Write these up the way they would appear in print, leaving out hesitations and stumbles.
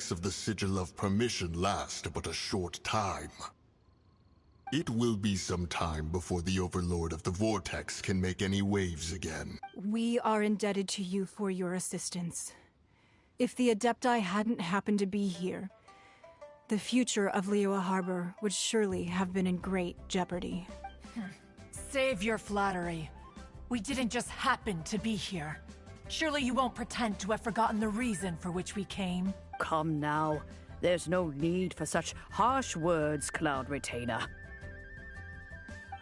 effects of the Sigil of Permission last but a short time. It will be some time before the Overlord of the Vortex can make any waves again. We are indebted to you for your assistance. If the Adepti hadn't happened to be here, the future of Liyue Harbor would surely have been in great jeopardy. Save your flattery. We didn't just happen to be here. Surely you won't pretend to have forgotten the reason for which we came. Come now. There's no need for such harsh words, Cloud Retainer.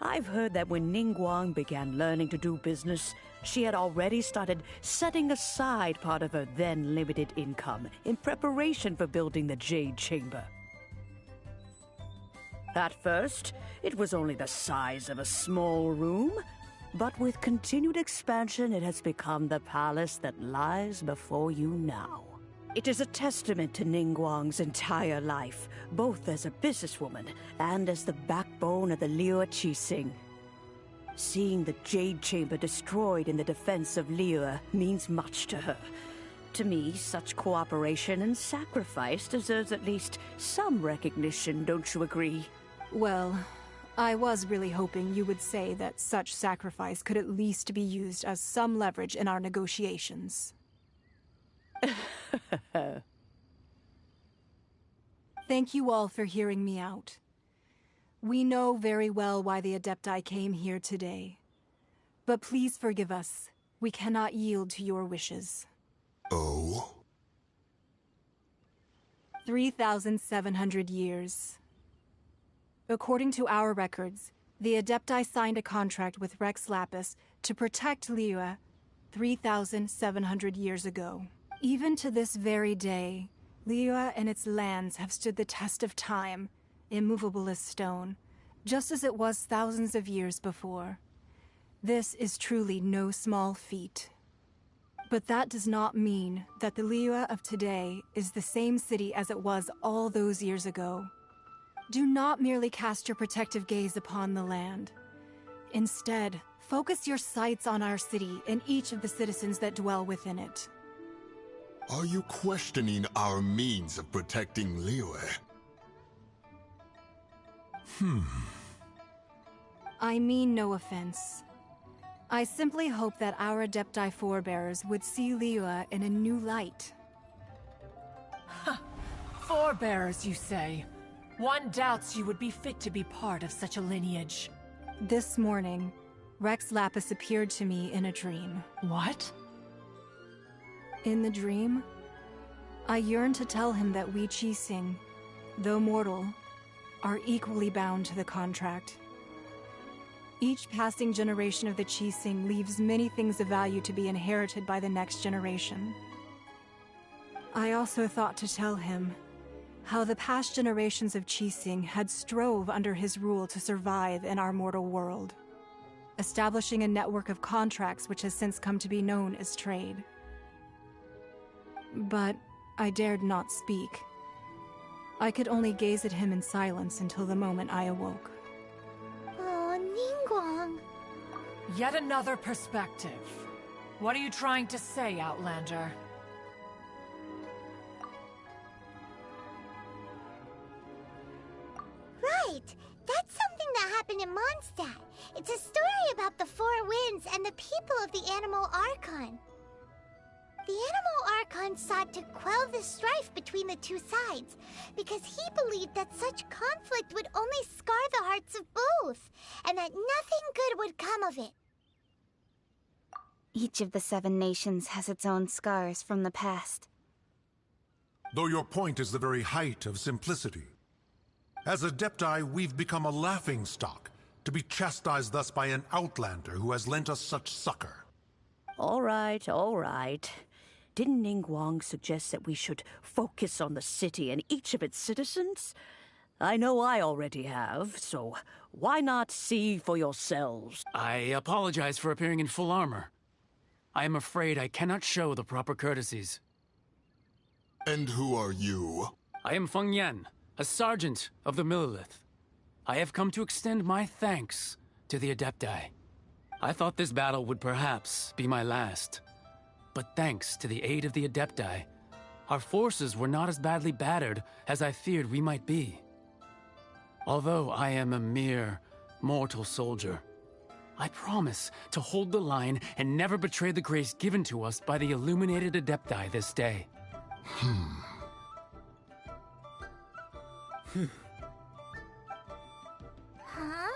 I've heard that when Ningguang began learning to do business, she had already started setting aside part of her then limited income in preparation for building the Jade Chamber. At first, it was only the size of a small room, but with continued expansion, it has become the palace that lies before you now. It is a testament to Ningguang's entire life, both as a businesswoman and as the backbone of the Liyue Qixing. Seeing the Jade Chamber destroyed in the defense of Liyue means much to her. To me, such cooperation and sacrifice deserves at least some recognition, don't you agree? Well, I was really hoping you would say that such sacrifice could at least be used as some leverage in our negotiations. Thank you all for hearing me out. We know very well why the Adepti came here today. But please forgive us. We cannot yield to your wishes. Oh? 3,700 years. According to our records, the Adepti signed a contract with Rex Lapis to protect Liyue 3,700 years ago. Even to this very day, Liyue and its lands have stood the test of time, immovable as stone, just as it was thousands of years before. This is truly no small feat. But that does not mean that the Liyue of today is the same city as it was all those years ago. Do not merely cast your protective gaze upon the land. Instead, focus your sights on our city and each of the citizens that dwell within it. Are you questioning our means of protecting Liyue? I mean no offense. I simply hope that our Adepti forebears would see Liyue in a new light. Forebears, you say? One doubts you would be fit to be part of such a lineage. This morning, Rex Lapis appeared to me in a dream. What? In the dream, I yearned to tell him that we Qixing, though mortal, are equally bound to the contract. Each passing generation of the Qixing leaves many things of value to be inherited by the next generation. I also thought to tell him how the past generations of Qixing had strove under his rule to survive in our mortal world, establishing a network of contracts which has since come to be known as trade. But I dared not speak. I could only gaze at him in silence until the moment I awoke. Oh, Ningguang. Yet another perspective. What are you trying to say, Outlander? Right! That's something that happened in Mondstadt. It's a story about the Four Winds and the people of the Animal Archon. The Animal Archon sought to quell the strife between the two sides, because he believed that such conflict would only scar the hearts of both, and that nothing good would come of it. Each of the 7 nations has its own scars from the past. Though your point is the very height of simplicity. As Adepti, we've become a laughingstock, to be chastised thus by an outlander who has lent us such succor. All right, all right. Didn't Ningguang suggest that we should focus on the city and each of its citizens? I know I already have, so why not see for yourselves? I apologize for appearing in full armor. I am afraid I cannot show the proper courtesies. And who are you? I am Feng Yan, a sergeant of the Millilith. I have come to extend my thanks to the Adepti. I thought this battle would perhaps be my last. But thanks to the aid of the Adepti, our forces were not as badly battered as I feared we might be. Although I am a mere mortal soldier, I promise to hold the line and never betray the grace given to us by the illuminated Adepti this day. Huh?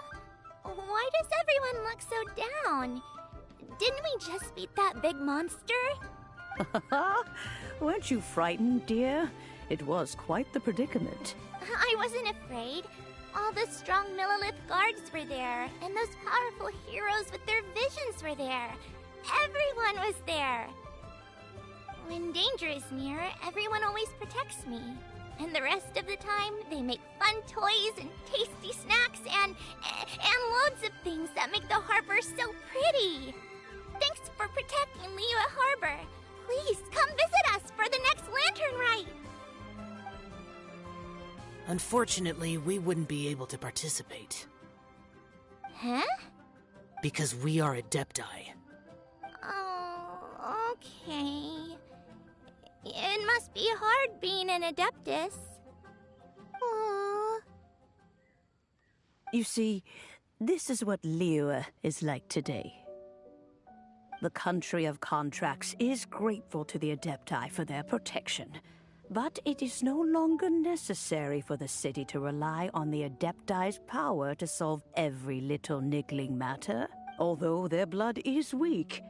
Why does everyone look so down? Didn't we just beat that big monster? Weren't you frightened, dear? It was quite the predicament. I wasn't afraid. All the strong Millelith guards were there, and those powerful heroes with their visions were there. Everyone was there. When danger is near, everyone always protects me. And the rest of the time, they make fun toys and tasty snacks and loads of things that make the harbor so pretty. Thanks for protecting Liyue Harbor. Please come visit us for the next lantern rite. Unfortunately, we wouldn't be able to participate. Huh? Because we are Adepti. Oh, okay. It must be hard being an Adeptus. Aww. You see, this is what Liyue is like today. The country of contracts is grateful to the Adepti for their protection, but it is no longer necessary for the city to rely on the Adepti's power to solve every little niggling matter. Although their blood is weak,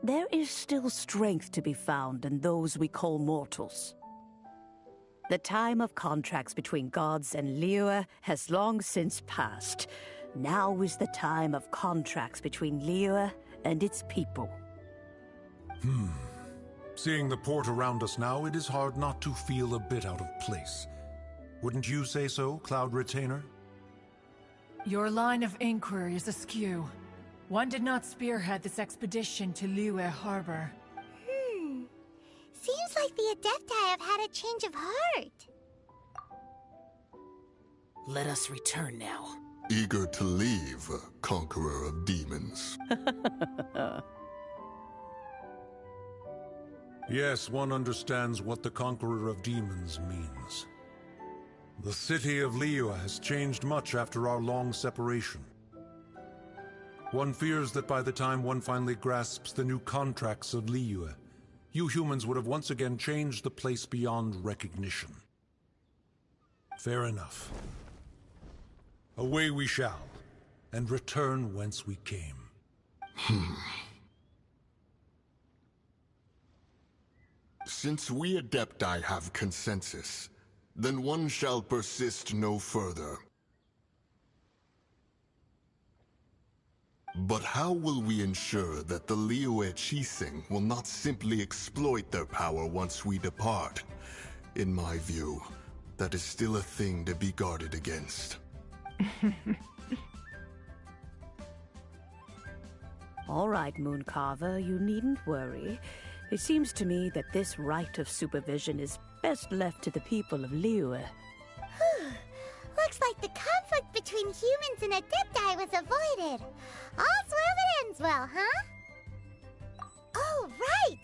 there is still strength to be found in those we call mortals. The time of contracts between gods and Liyue has long since passed. Now is the time of contracts between Liyue and its people. Seeing the port around us now, it is hard not to feel a bit out of place. Wouldn't you say so, Cloud Retainer? Your line of inquiry is askew. One did not spearhead this expedition to Liyue Harbor. Seems like the Adepti have had a change of heart. Let us return now. Eager to leave, conqueror of demons. Yes, one understands what the Conqueror of Demons means. The city of Liyue has changed much after our long separation. One fears that by the time one finally grasps the new contracts of Liyue, you humans would have once again changed the place beyond recognition. Fair enough. Away we shall, and return whence we came. Since we Adepti have consensus, then one shall persist no further. But how will we ensure that the Liyue Qixing will not simply exploit their power once we depart? In my view, that is still a thing to be guarded against. All right, Mooncarver, you needn't worry. It seems to me that this right of supervision is best left to the people of Liyue. Looks like the conflict between humans and Adepti was avoided. All's well that ends well, huh? Oh, right!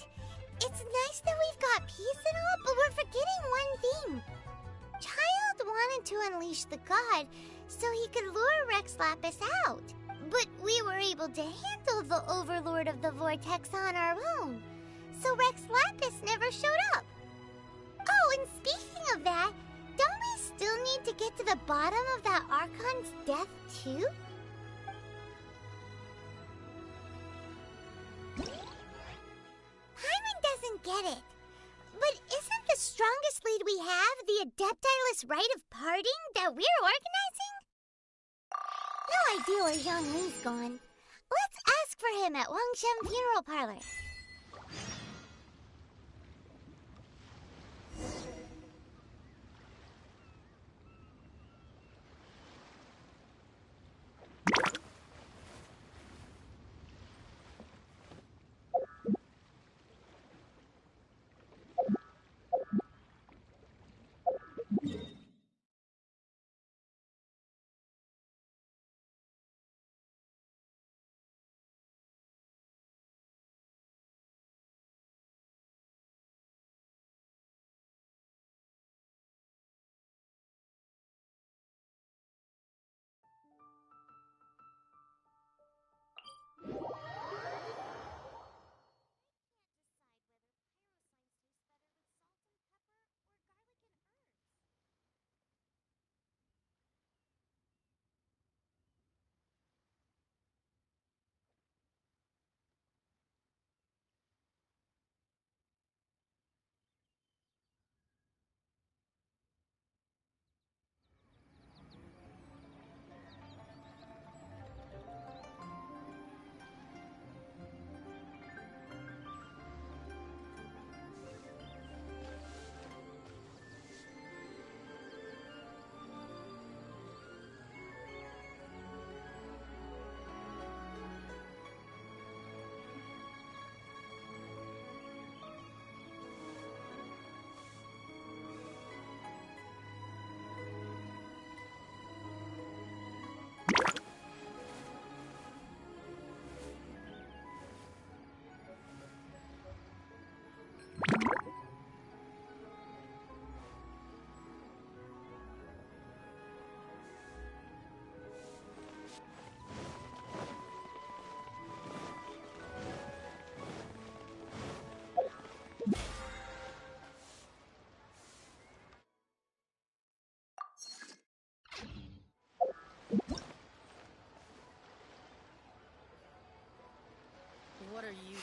It's nice that we've got peace and all, but we're forgetting one thing. Child wanted to unleash the god so he could lure Rex Lapis out. But we were able to handle the Overlord of the Vortex on our own. So Rex Lapis never showed up. Oh, and speaking of that, don't we still need to get to the bottom of that Archon's death, too? Paimon doesn't get it. But isn't the strongest lead we have the Adeptiless rite of parting that we're organizing? No idea where Zhang Li's gone. Let's ask for him at Wangshen Funeral Parlor.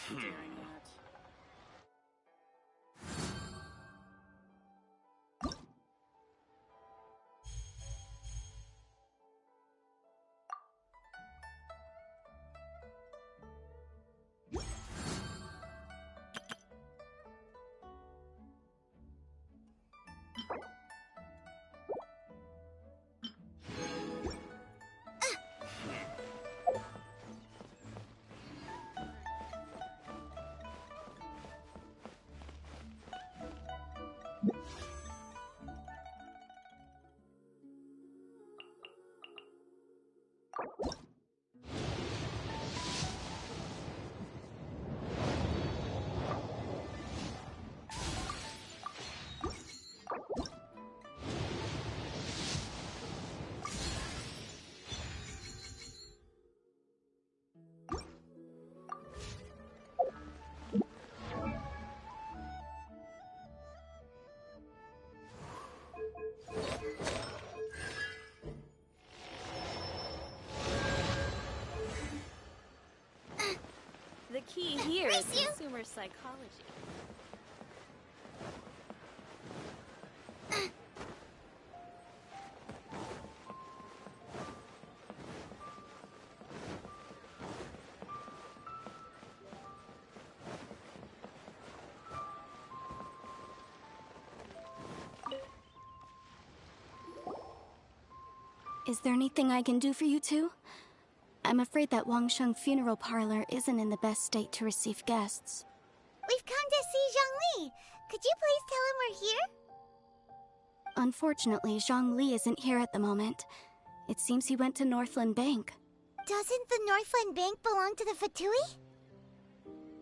staring at? The key here is Miss you. consumer psychology. Is there anything I can do for you two? I'm afraid that Wangsheng funeral parlor isn't in the best state to receive guests. We've come to see Zhongli. Could you please tell him we're here? Unfortunately, Zhongli isn't here at the moment. It seems he went to Northland Bank. Doesn't the Northland Bank belong to the Fatui?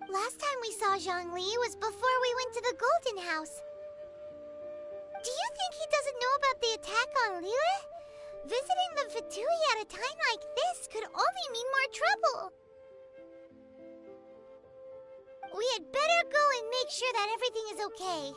Last time we saw Zhongli was before we went to the Golden House. Do you think he doesn't know about the attack on Liyue? Visiting the Fatui at a time like this could only mean more trouble. We had better go and make sure that everything is okay.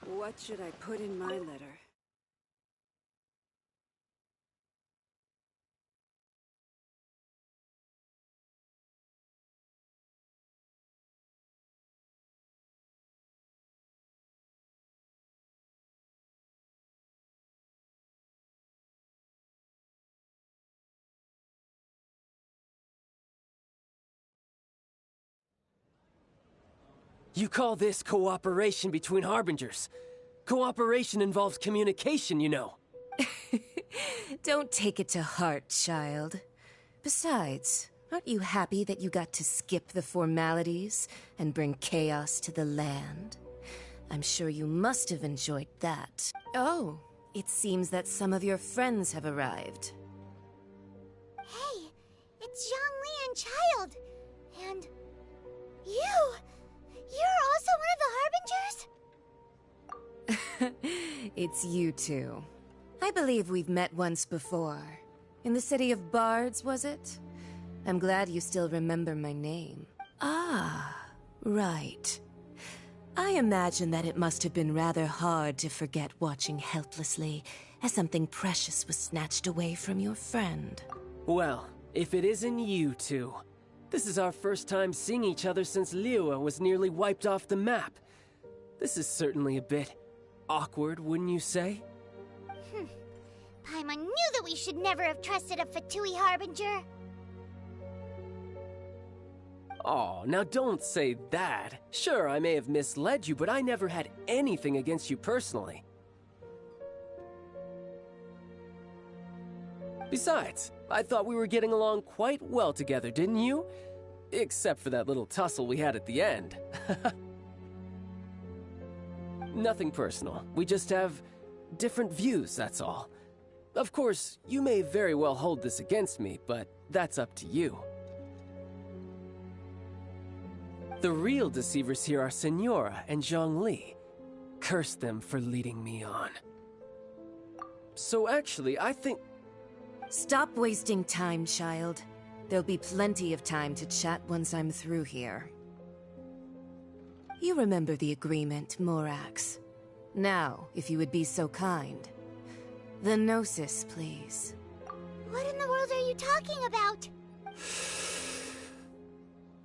What should I put in my letter? You call this cooperation between Harbingers? Cooperation involves communication, you know. Don't take it to heart, child. Besides, aren't you happy that you got to skip the formalities and bring chaos to the land? I'm sure you must have enjoyed that. Oh, it seems that some of your friends have arrived. Hey, it's Zhongli and Child. And you! You're also one of the Harbingers? It's you two. I believe we've met once before. In the city of Bards, was it? I'm glad you still remember my name. Ah, right. I imagine that it must have been rather hard to forget watching helplessly as something precious was snatched away from your friend. Well, if it isn't you two. This is our first time seeing each other since Liyue was nearly wiped off the map. This is certainly a bit awkward, wouldn't you say? Paimon knew that we should never have trusted a Fatui Harbinger. Oh, now don't say that. Sure, I may have misled you, but I never had anything against you personally. Besides, I thought we were getting along quite well together, didn't you? Except for that little tussle we had at the end. Nothing personal. We just have different views, that's all. Of course, you may very well hold this against me, but that's up to you. The real deceivers here are Senora and Zhongli. Curse them for leading me on. So actually, I think... Stop wasting time, child. There'll be plenty of time to chat once I'm through here. You remember the agreement, Morax. Now, if you would be so kind. The Gnosis, please. What in the world are you talking about?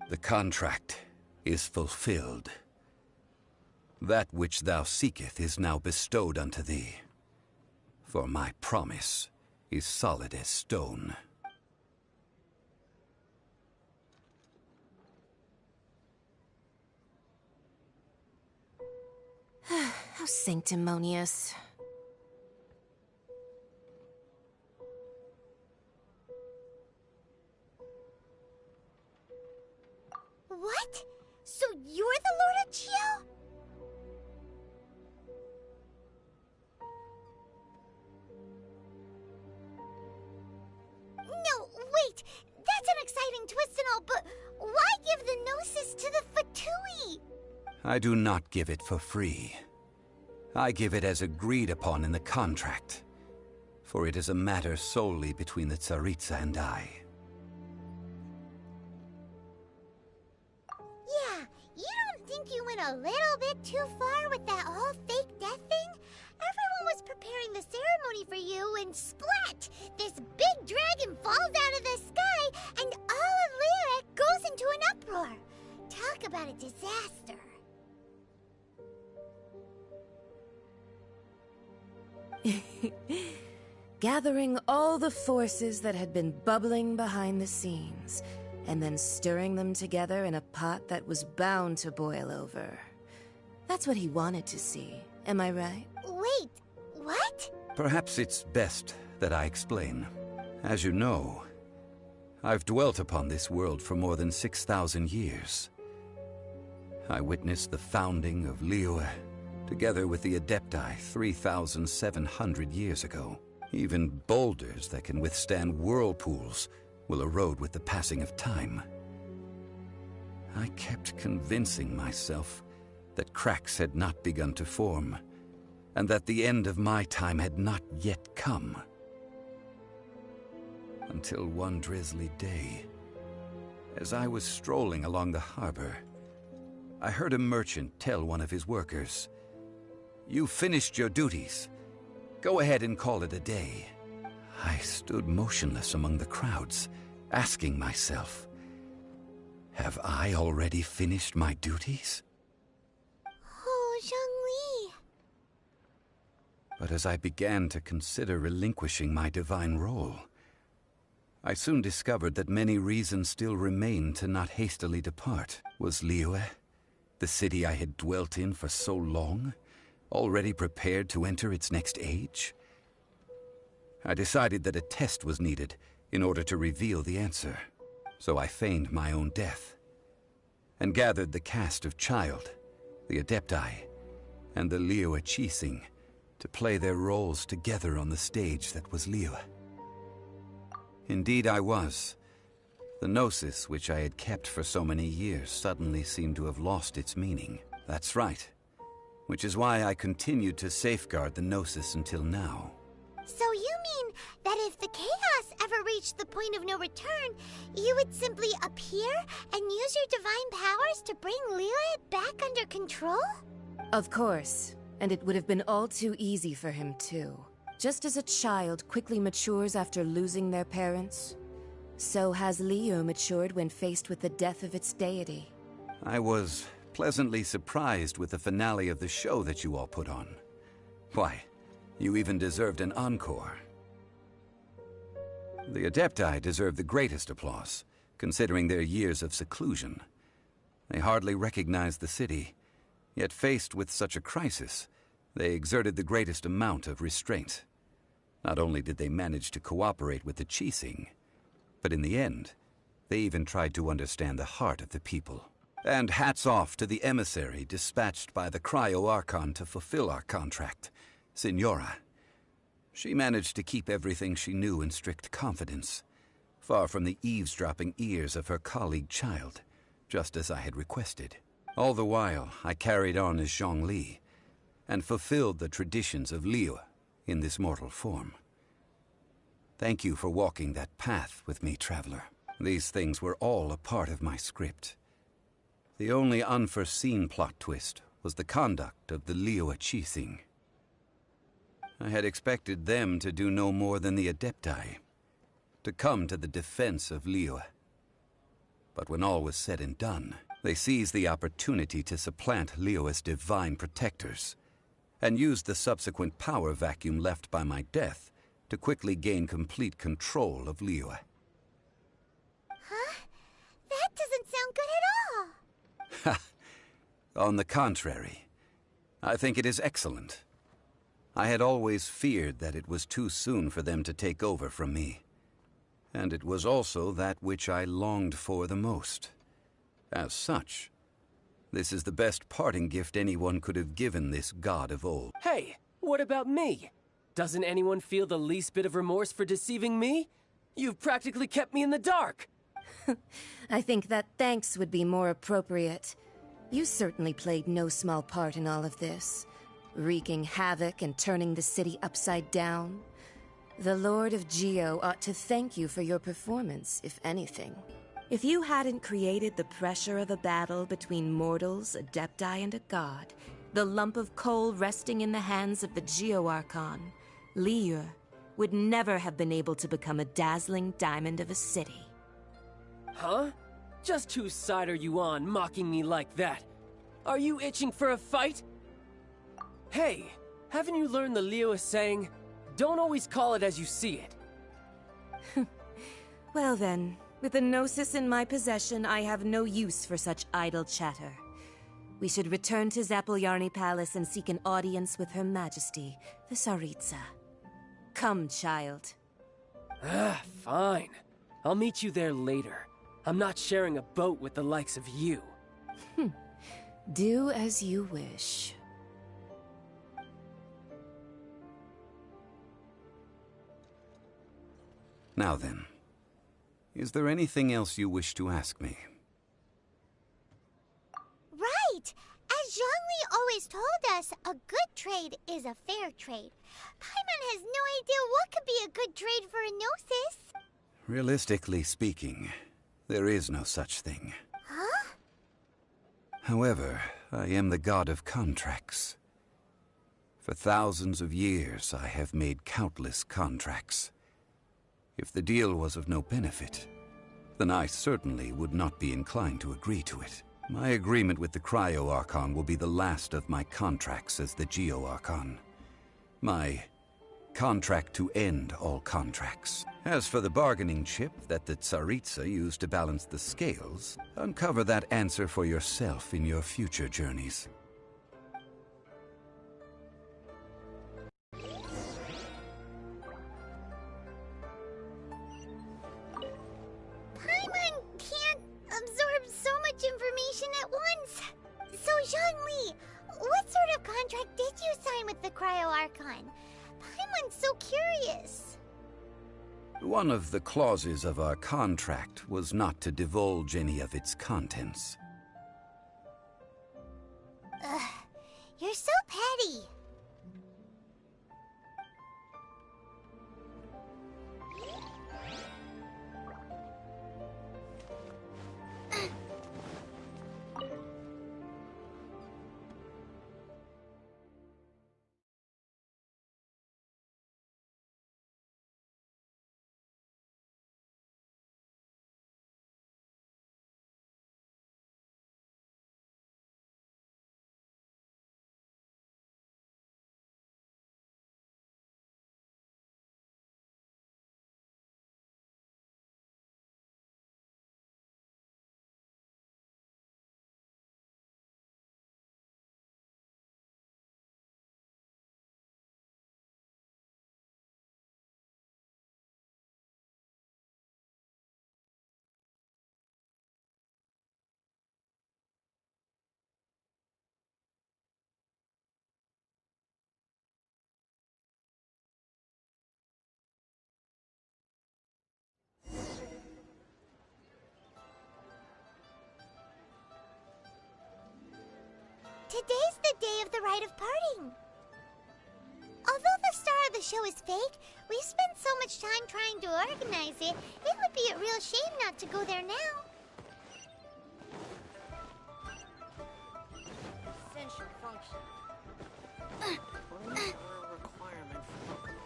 The contract is fulfilled. That which thou seeketh is now bestowed unto thee. For my promise is solid as stone. How sanctimonious. What? So you're the Lord of Chio? No, wait! That's an exciting twist and all, but why give the Gnosis to the Fatui? I do not give it for free. I give it as agreed upon in the contract, for it is a matter solely between the Tsaritsa and I. Yeah, you don't think you went a little bit too far with that whole fake death thing? Everyone was preparing the ceremony for you, and splat! This big dragon falls out of the sky, and all of Lyric goes into an uproar. Talk about a disaster. Gathering all the forces that had been bubbling behind the scenes, and then stirring them together in a pot that was bound to boil over. That's what he wanted to see, am I right? Wait, what? Perhaps it's best that I explain. As you know, I've dwelt upon this world for more than 6,000 years. I witnessed the founding of Liyue, together with the Adepti 3,700 years ago. Even boulders that can withstand whirlpools will erode with the passing of time. I kept convincing myself that cracks had not begun to form, and that the end of my time had not yet come. Until one drizzly day, as I was strolling along the harbor, I heard a merchant tell one of his workers, "You've finished your duties. Go ahead and call it a day." I stood motionless among the crowds, asking myself, have I already finished my duties? Oh, Zhongli. But as I began to consider relinquishing my divine role, I soon discovered that many reasons still remained to not hastily depart. Was Liyue, the city I had dwelt in for so long, already prepared to enter its next age? I decided that a test was needed in order to reveal the answer. So I feigned my own death, and gathered the cast of Child, the Adepti, and the Liyue Qixing to play their roles together on the stage that was Liyue. Indeed I was. The Gnosis, which I had kept for so many years, suddenly seemed to have lost its meaning. That's right. Which is why I continued to safeguard the Gnosis until now. So you mean that if the chaos ever reached the point of no return, you would simply appear and use your divine powers to bring Liyue back under control? Of course, and it would have been all too easy for him too. Just as a child quickly matures after losing their parents, so has Liyue matured when faced with the death of its deity. I was pleasantly surprised with the finale of the show that you all put on. Why, you even deserved an encore. The Adepti deserve the greatest applause, considering their years of seclusion. They hardly recognized the city, yet faced with such a crisis, they exerted the greatest amount of restraint. Not only did they manage to cooperate with the Qixing, but in the end, they even tried to understand the heart of the people. And hats off to the emissary dispatched by the Cryo-Archon to fulfill our contract, Signora. She managed to keep everything she knew in strict confidence, far from the eavesdropping ears of her colleague child, just as I had requested. All the while, I carried on as Zhongli, and fulfilled the traditions of Liyue in this mortal form. Thank you for walking that path with me, traveler. These things were all a part of my script. The only unforeseen plot twist was the conduct of the Liyue Qixing. I had expected them to do no more than the Adepti, to come to the defense of Liyue. But when all was said and done, they seized the opportunity to supplant Liyue as divine protectors, and used the subsequent power vacuum left by my death to quickly gain complete control of Liyue. Huh? That doesn't sound good at all! Ha! On the contrary, I think it is excellent. I had always feared that it was too soon for them to take over from me. And it was also that which I longed for the most. As such, this is the best parting gift anyone could have given this god of old. Hey, what about me? Doesn't anyone feel the least bit of remorse for deceiving me? You've practically kept me in the dark. I think that thanks would be more appropriate. You certainly played no small part in all of this, wreaking havoc and turning the city upside down. The Lord of Geo ought to thank you for your performance, if anything. If you hadn't created the pressure of a battle between mortals, Adepti, and a god, the lump of coal resting in the hands of the Geo-Archon, Liyue would never have been able to become a dazzling diamond of a city. Huh? Just whose side are you on, mocking me like that? Are you itching for a fight? Hey, haven't you learned the Liyue saying, don't always call it as you see it? Well then, with the Gnosis in my possession, I have no use for such idle chatter. We should return to Zapoljarny Palace and seek an audience with Her Majesty, the Tsaritsa. Come, child. Fine. I'll meet you there later. I'm not sharing a boat with the likes of you. Do as you wish. Now then, is there anything else you wish to ask me? Right! As Zhongli always told us, a good trade is a fair trade. Paimon has no idea what could be a good trade for a Gnosis. Realistically speaking, there is no such thing. Huh? However, I am the god of contracts. For thousands of years, I have made countless contracts. If the deal was of no benefit, then I certainly would not be inclined to agree to it. My agreement with the Cryo-Archon will be the last of my contracts as the Geo-Archon. My contract to end all contracts. As for the bargaining chip that the Tsaritsa used to balance the scales, uncover that answer for yourself in your future journeys. Paimon can't absorb so much information at once. So, Zhongli, what sort of contract did you sign with the Cryo-Archon? Paimon's so curious. One of the clauses of our contract was not to divulge any of its contents. Ugh, you're so petty. Today's the day of the rite of parting. Although the star of the show is fake, we spent so much time trying to organize it, it would be a real shame not to go there now. Essential function. Requirement for locomotion.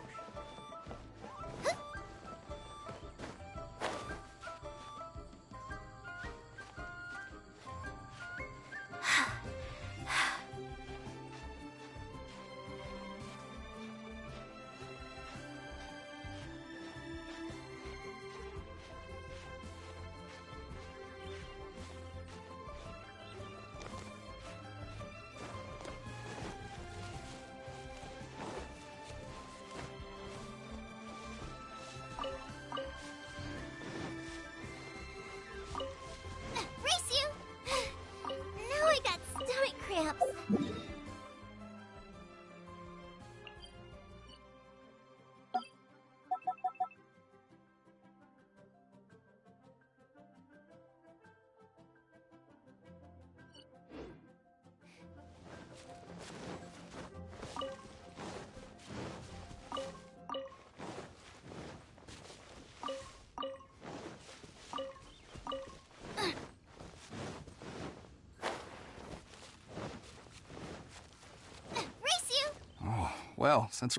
Well, since...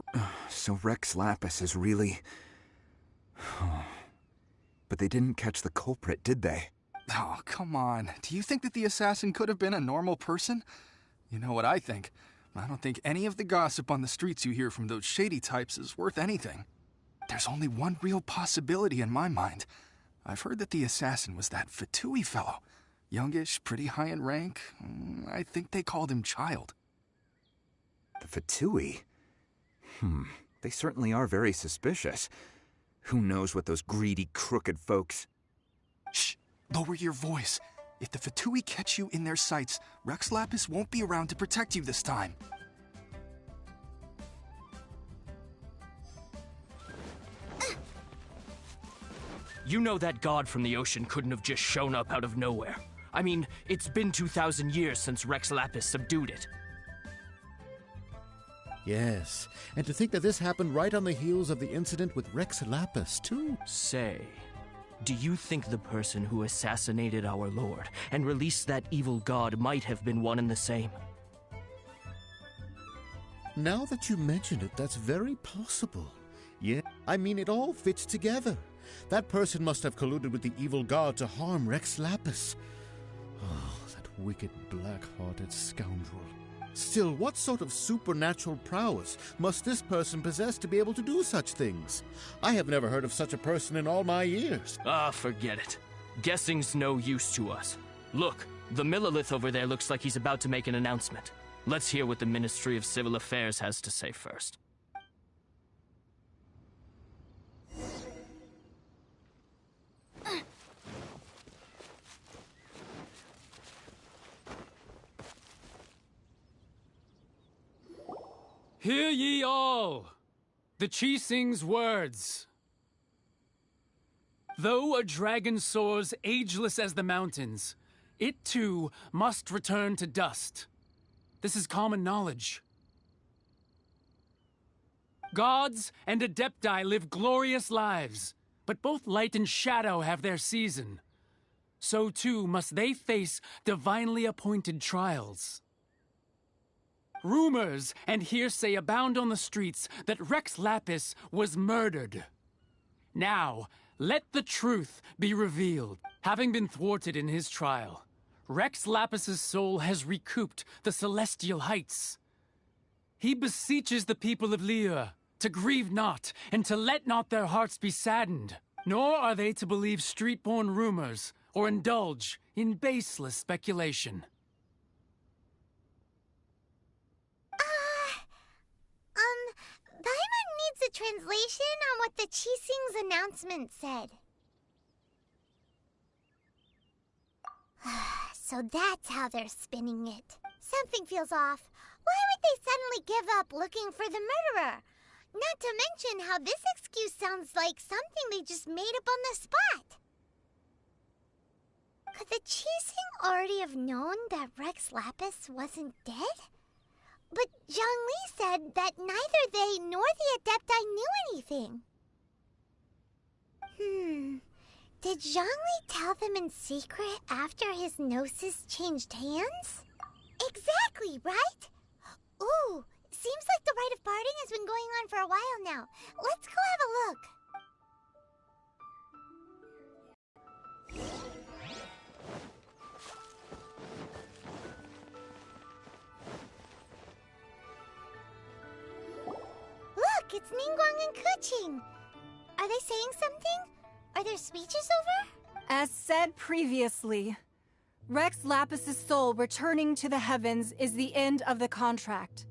So Rex Lapis is really... But they didn't catch the culprit, did they? Oh, come on. Do you think that the assassin could have been a normal person? You know what I think. I don't think any of the gossip on the streets you hear from those shady types is worth anything. There's only one real possibility in my mind. I've heard that the assassin was that Fatui fellow. Youngish, pretty high in rank. I think they called him Child. The Fatui? They certainly are very suspicious. Who knows what those greedy, crooked folks... Shh! Lower your voice. If the Fatui catch you in their sights, Rex Lapis won't be around to protect you this time. You know that god from the ocean couldn't have just shown up out of nowhere. I mean, it's been 2,000 years since Rex Lapis subdued it. Yes, and to think that this happened right on the heels of the incident with Rex Lapis, too. Say, do you think the person who assassinated our lord and released that evil god might have been one and the same? Now that you mention it, that's very possible. Yeah, I mean, it all fits together. That person must have colluded with the evil god to harm Rex Lapis. Oh, that wicked, black-hearted scoundrel. Still, what sort of supernatural prowess must this person possess to be able to do such things? I have never heard of such a person in all my years. Ah, forget it. Guessing's no use to us. Look, the Millilith over there looks like he's about to make an announcement. Let's hear what the Ministry of Civil Affairs has to say first. Hear ye all, the Qixing's words. Though a dragon soars ageless as the mountains, it too must return to dust. This is common knowledge. Gods and Adepti live glorious lives, but both light and shadow have their season. So too must they face divinely appointed trials. Rumors and hearsay abound on the streets that Rex Lapis was murdered. Now, let the truth be revealed. Having been thwarted in his trial, Rex Lapis's soul has recouped the celestial heights. He beseeches the people of Liyue to grieve not and to let not their hearts be saddened, nor are they to believe street-born rumors or indulge in baseless speculation. Paimon needs a translation on what the Qixing's announcement said. So that's how they're spinning it. Something feels off. Why would they suddenly give up looking for the murderer? Not to mention how this excuse sounds like something they just made up on the spot. Could the Qixing already have known that Rex Lapis wasn't dead? But Zhongli said that neither they nor the Adepti knew anything. Did Zhongli tell them in secret after his gnosis changed hands? Exactly, right? Ooh, seems like the rite of parting has been going on for a while now. Let's go have a look. Look, it's Ningguang and Kuqing. Are they saying something? Are there speeches over? As said previously, Rex Lapis's soul returning to the heavens is the end of the contract.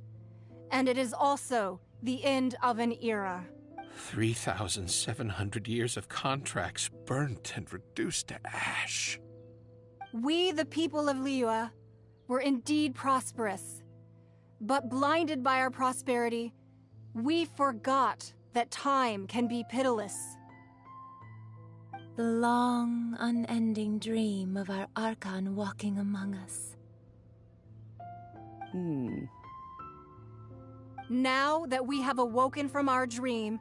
And it is also the end of an era. 3,700 years of contracts burnt and reduced to ash. We, the people of Liyue, were indeed prosperous. But blinded by our prosperity, we forgot that time can be pitiless. The long, unending dream of our Archon walking among us. Now that we have awoken from our dream,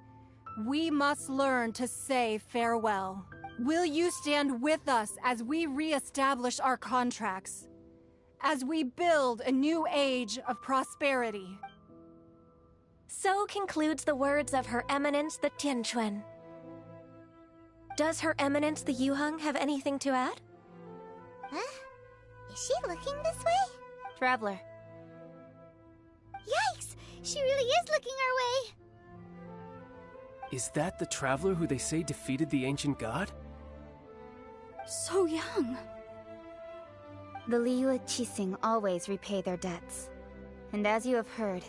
we must learn to say farewell. Will you stand with us as we re-establish our contracts? As we build a new age of prosperity? So concludes the words of Her Eminence the Tianquan. Does Her Eminence the Yuheng have anything to add? Huh? Is she looking this way? Traveler. Yikes! She really is looking our way! Is that the traveler who they say defeated the ancient god? So young. The Liyue Qixing always repay their debts. And as you have heard,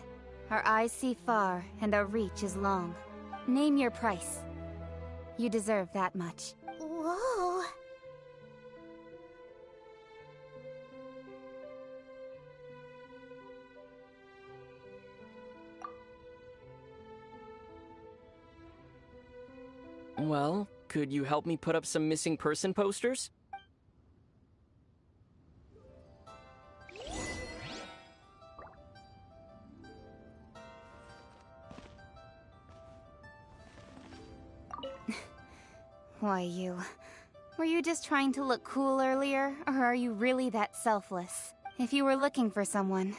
our eyes see far and our reach is long. Name your price. You deserve that much. Whoa. Well, could you help me put up some missing person posters? Why, you... Were you just trying to look cool earlier, or are you really that selfless? If you were looking for someone,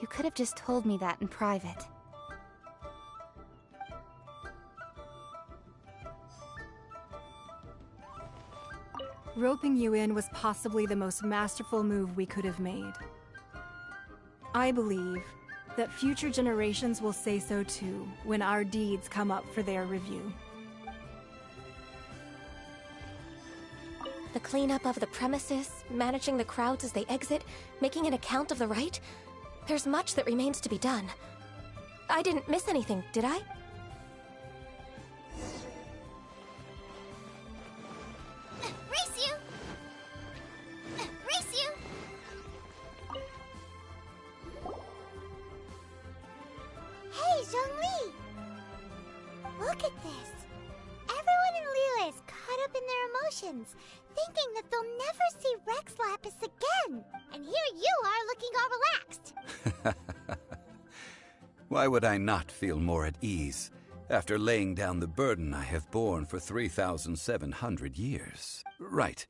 you could have just told me that in private. Roping you in was possibly the most masterful move we could have made. I believe that future generations will say so too when our deeds come up for their review. The cleanup of the premises, managing the crowds as they exit, making an account of the rite. There's much that remains to be done. I didn't miss anything, did I? Race you! Race you! Hey, Zhongli! Look at this. Everyone in Liyue is caught up in their emotions, thinking that they'll never see Rex Lapis again. And here you are looking all relaxed. Why would I not feel more at ease after laying down the burden I have borne for 3,700 years? Right.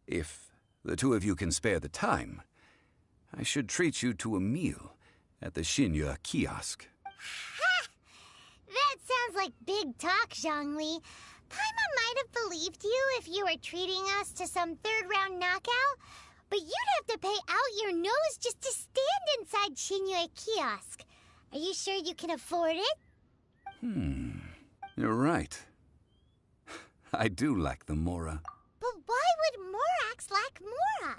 If the two of you can spare the time, I should treat you to a meal at the Xinyue kiosk. Ha! That sounds like big talk, Zhongli. Paimon might have believed you if you were treating us to some third-round knockout, but you'd have to pay out your nose just to stand inside Xinyue kiosk. Are you sure you can afford it? You're right. I do lack the Mora. But why would Morax lack Mora?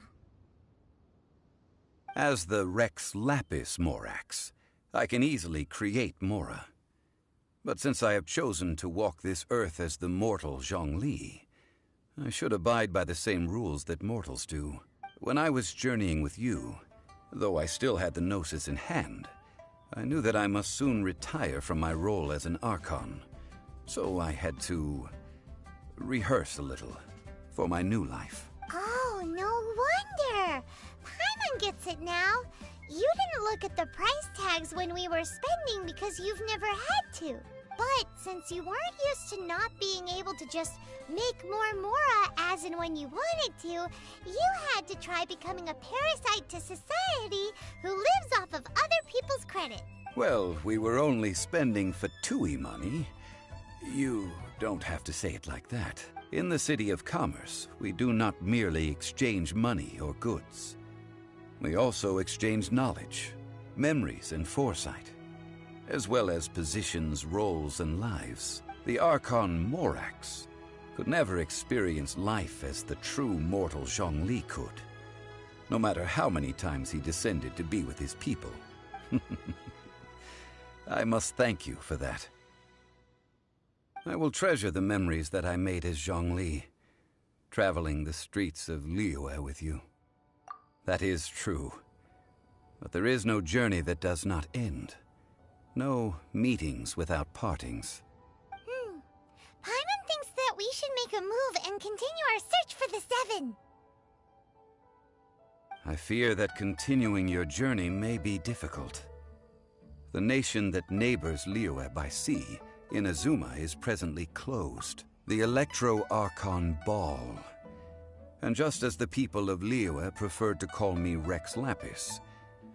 As the Rex Lapis Morax, I can easily create Mora. But since I have chosen to walk this earth as the mortal Zhongli, I should abide by the same rules that mortals do. When I was journeying with you, though I still had the Gnosis in hand, I knew that I must soon retire from my role as an Archon. So I had to rehearse a little for my new life. Oh, no Paimon gets it now. You didn't look at the price tags when we were spending because you've never had to. But since you weren't used to not being able to just make more Mora as and when you wanted to, you had to try becoming a parasite to society who lives off of other people's credit. Well, we were only spending Fatui money. You don't have to say it like that. In the City of Commerce, we do not merely exchange money or goods. We also exchange knowledge, memories, and foresight, as well as positions, roles, and lives. The Archon Morax could never experience life as the true mortal Zhongli could, no matter how many times he descended to be with his people. I must thank you for that. I will treasure the memories that I made as Zhongli, traveling the streets of Liyue with you. That is true. But there is no journey that does not end. No meetings without partings. Paimon thinks that we should make a move and continue our search for the Seven. I fear that continuing your journey may be difficult. The nation that neighbors Liyue by sea, Inazuma, is presently closed. The Electro-Archon Ball. And just as the people of Liyue preferred to call me Rex Lapis,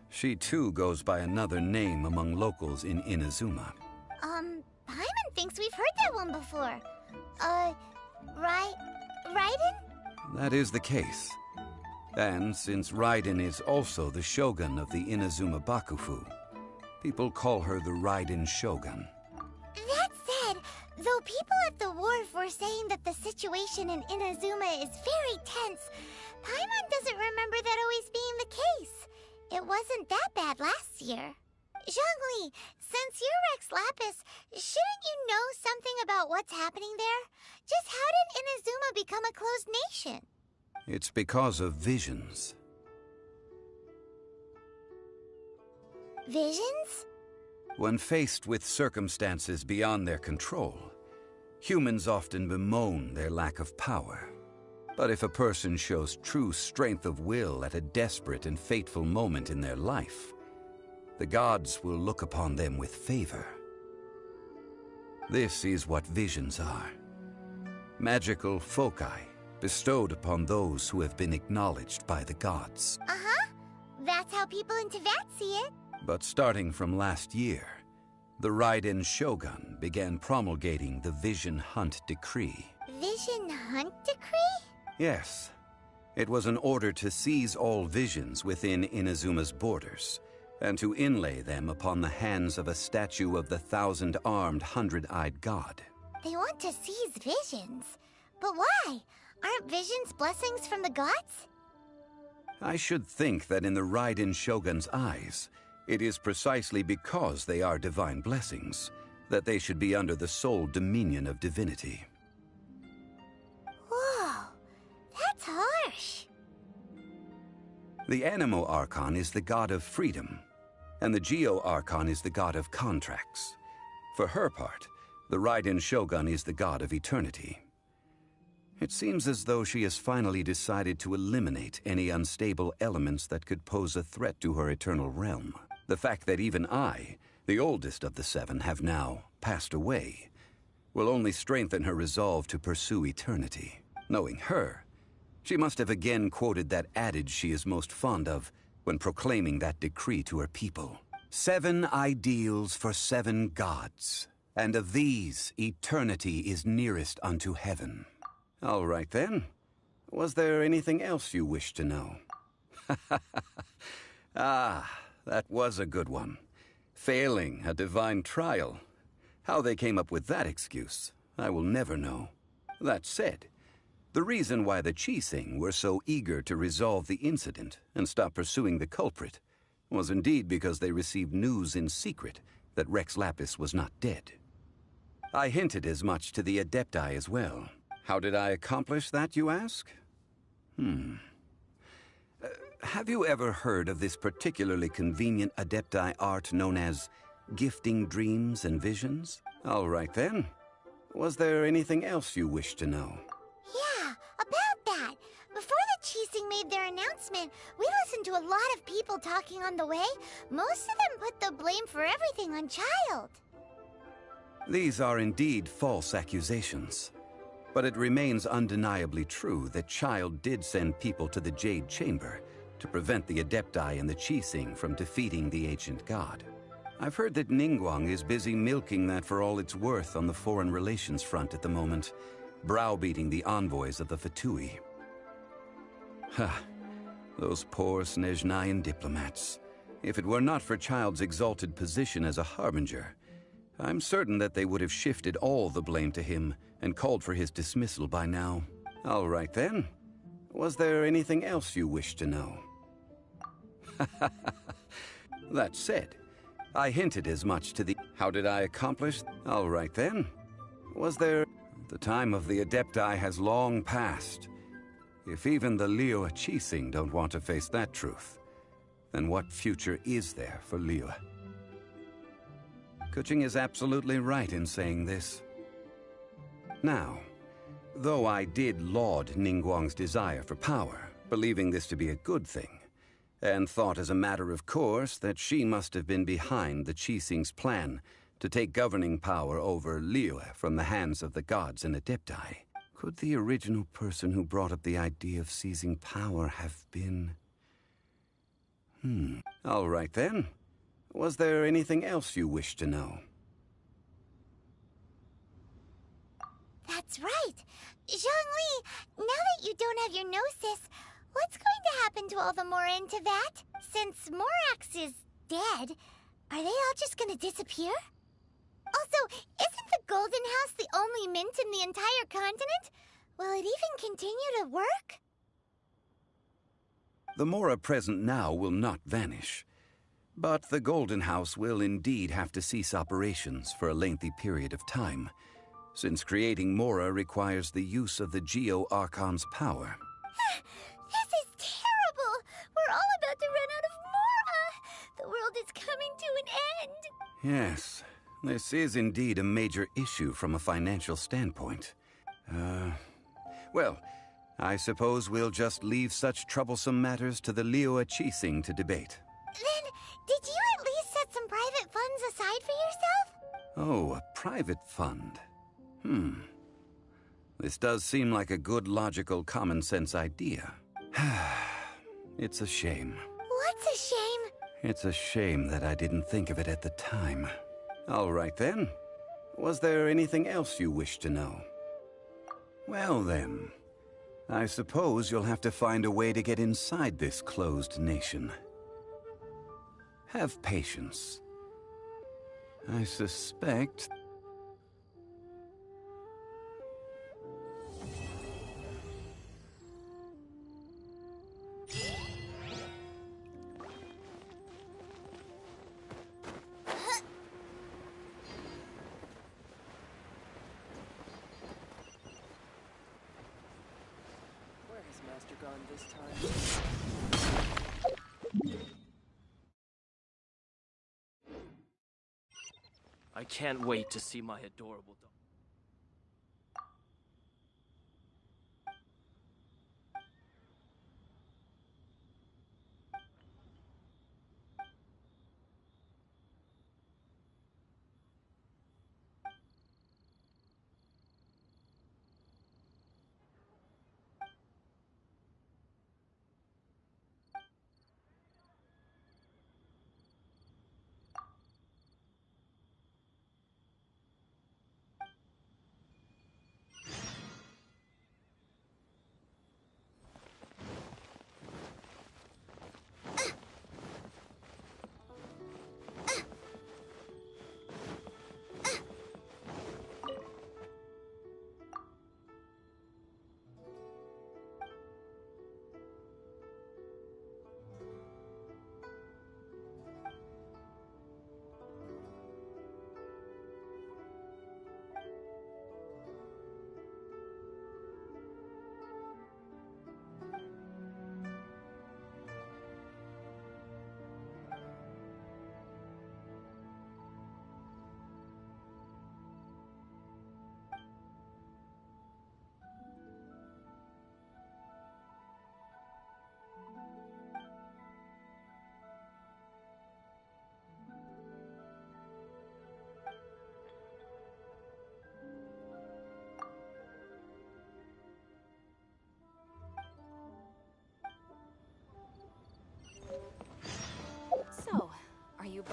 she too goes by another name among locals in Inazuma. Paimon thinks we've heard that one before. Raiden? That is the case. And since Raiden is also the shogun of the Inazuma Bakufu, people call her the Raiden Shogun. That said, though people at the wharf were saying that the situation in Inazuma is very tense, Paimon doesn't remember that always being the case. It wasn't that bad last year. Zhongli, since you're Rex Lapis, shouldn't you know something about what's happening there? Just how did Inazuma become a closed nation? It's because of visions. Visions? When faced with circumstances beyond their control, humans often bemoan their lack of power. But if a person shows true strength of will at a desperate and fateful moment in their life, the gods will look upon them with favor. This is what visions are. Magical foci bestowed upon those who have been acknowledged by the gods. That's how people in Teyvat see it. But starting from last year, the Raiden Shogun began promulgating the Vision Hunt Decree. Vision Hunt Decree? Yes. It was an order to seize all visions within Inazuma's borders, and to inlay them upon the hands of a statue of the 1,000-armed, 100-eyed god. They want to seize visions. But why? Aren't visions blessings from the gods? I should think that in the Raiden Shogun's eyes, it is precisely because they are divine blessings that they should be under the sole dominion of divinity. Whoa, that's harsh. The Animo Archon is the god of freedom, and the Geo Archon is the god of contracts. For her part, the Raiden Shogun is the god of eternity. It seems as though she has finally decided to eliminate any unstable elements that could pose a threat to her eternal realm. The fact that even I, the oldest of the seven, have now passed away, will only strengthen her resolve to pursue eternity. Knowing her, she must have again quoted that adage she is most fond of when proclaiming that decree to her people. 7 ideals for 7 gods, and of these, eternity is nearest unto heaven. All right, then. Was there anything else you wished to know? Ah, that was a good one. Failing a divine trial. How they came up with that excuse, I will never know. That said, the reason why the Qixing were so eager to resolve the incident and stop pursuing the culprit was indeed because they received news in secret that Rex Lapis was not dead. I hinted as much to the Adepti as well. How did I accomplish that, you ask? Have you ever heard of this particularly convenient Adepti art known as gifting dreams and visions? All right, then. Was there anything else you wished to know? Yeah, about that. Before the Qixing made their announcement, we listened to a lot of people talking on the way. Most of them put the blame for everything on Child. These are indeed false accusations. But it remains undeniably true that Child did send people to the Jade Chamber to prevent the Adepti and the Qixing from defeating the ancient god. I've heard that Ningguang is busy milking that for all it's worth on the foreign relations front at the moment, browbeating the envoys of the Fatui. Ha! Those poor Snezhnayan diplomats. If it were not for Child's exalted position as a harbinger, I'm certain that they would have shifted all the blame to him and called for his dismissal by now. All right then. Was there anything else you wish to know? That said, I hinted as much to the... How did I accomplish? All right then. Was there... The time of the Adepti has long passed. If even the Liyue Qixing don't want to face that truth, then what future is there for Liyue? Kuching is absolutely right in saying this. Now, though I did laud Ningguang's desire for power, believing this to be a good thing, and thought as a matter of course that she must have been behind the Qixing's plan to take governing power over Liyue from the hands of the gods and Adepti, could the original person who brought up the idea of seizing power have been... All right then. Was there anything else you wish to know? That's right. Zhongli, now that you don't have your gnosis, what's going to happen to all the Mora in Teyvat? Since Morax is dead, are they all just going to disappear? Also, isn't the Golden House the only mint in the entire continent? Will it even continue to work? The Mora present now will not vanish. But the Golden House will indeed have to cease operations for a lengthy period of time, since creating Mora requires the use of the Geo-Archon's power. This is terrible! We're all about to run out of Mora! The world is coming to an end! Yes, this is indeed a major issue from a financial standpoint. Well, I suppose we'll just leave such troublesome matters to the Liyue Qixing to debate. Then, did you at least set some private funds aside for yourself? Oh, a private fund. This does seem like a good, logical, common-sense idea. It's a shame. What's a shame? It's a shame that I didn't think of it at the time. All right then. Was there anything else you wish to know? Well then, I suppose you'll have to find a way to get inside this closed nation. Have patience. I suspect... Where has Master gone this time? I can't wait to see my adorable dog.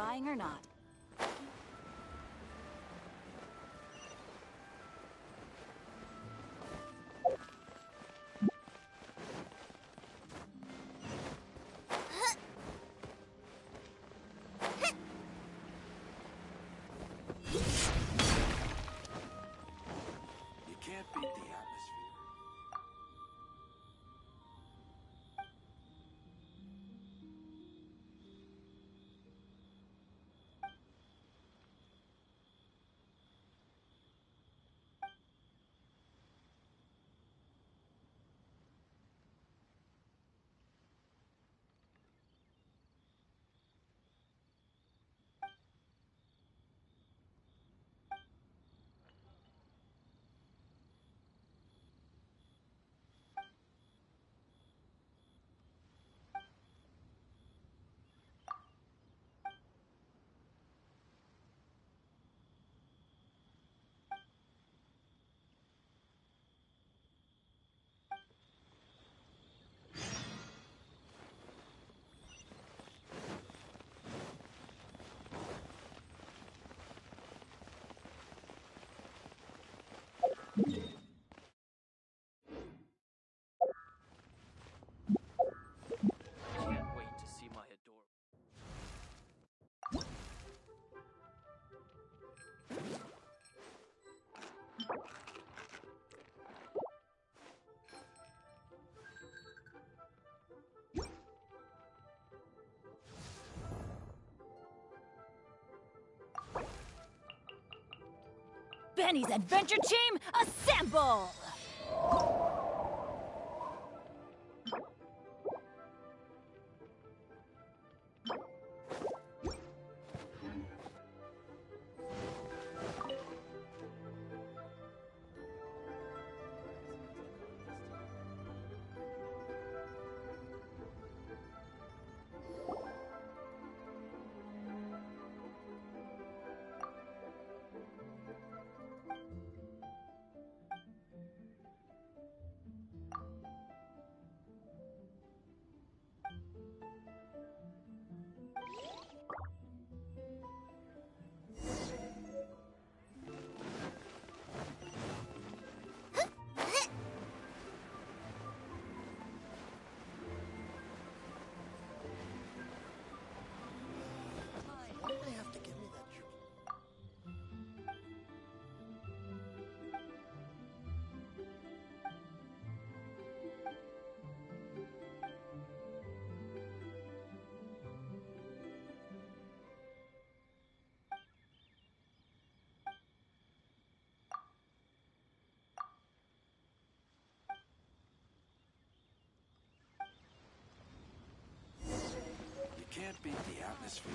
trying or not. You can't beat the atmosphere. Can't wait to see my adorable. Benny's adventure team, assemble! Why do they have to give me that treat? You can't beat the atmosphere.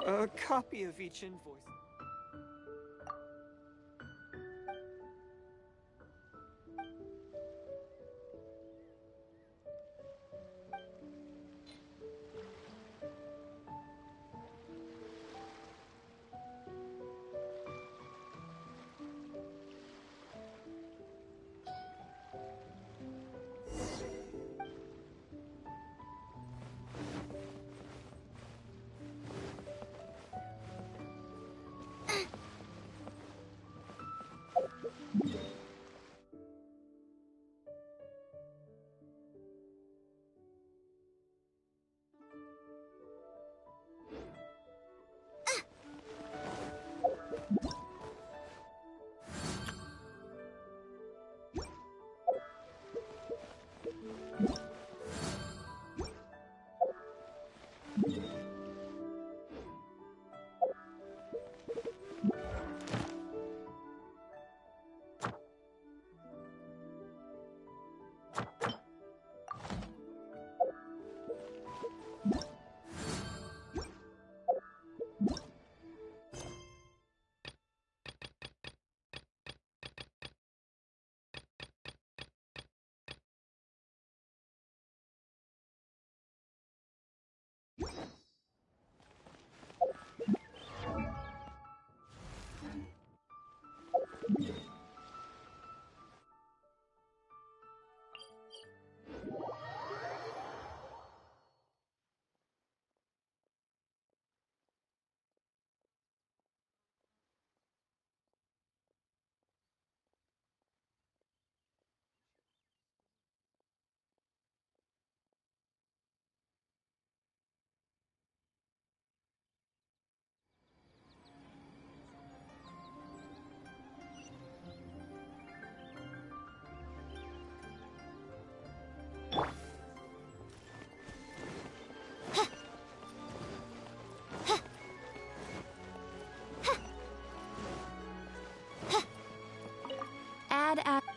A copy of each invoice. bad at...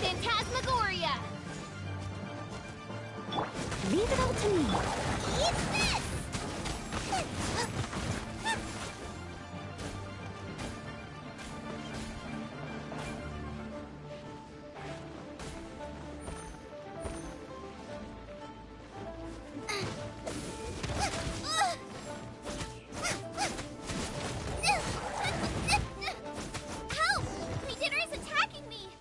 Phantasmagoria! Leave it all to me. It's this! Help! My dinner is attacking me!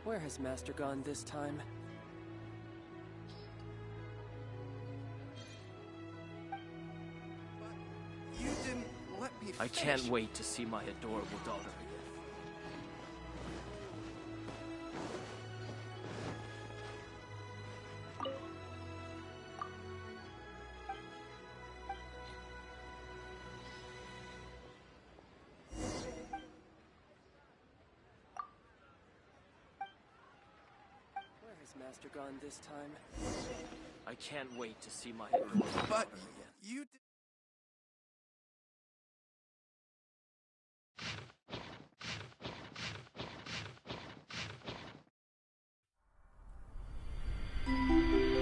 Where has Master gone this time? You didn't let me finish. I can't wait to see my adorable daughter again. Where has Master gone this time? I can't wait to see my adorable daughter again. You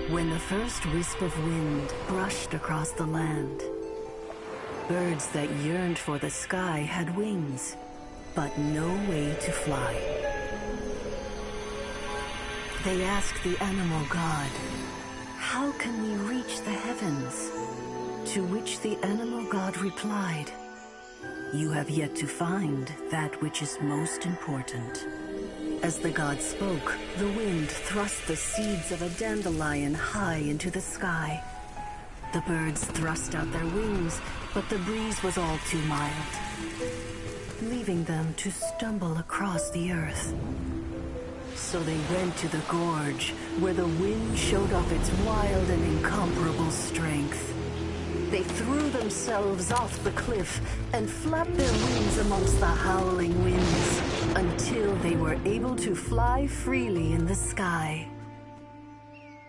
When the first wisp of wind brushed across the land, birds that yearned for the sky had wings, but no way to fly. They asked the animal god, "How can we reach the heavens?" To which the animal god replied, "You have yet to find that which is most important." As the god spoke, the wind thrust the seeds of a dandelion high into the sky. The birds thrust out their wings, but the breeze was all too mild, leaving them to stumble across the earth. So they went to the gorge, where the wind showed off its wild and incomparable strength. They threw themselves off the cliff and flapped their wings amongst the howling winds until they were able to fly freely in the sky.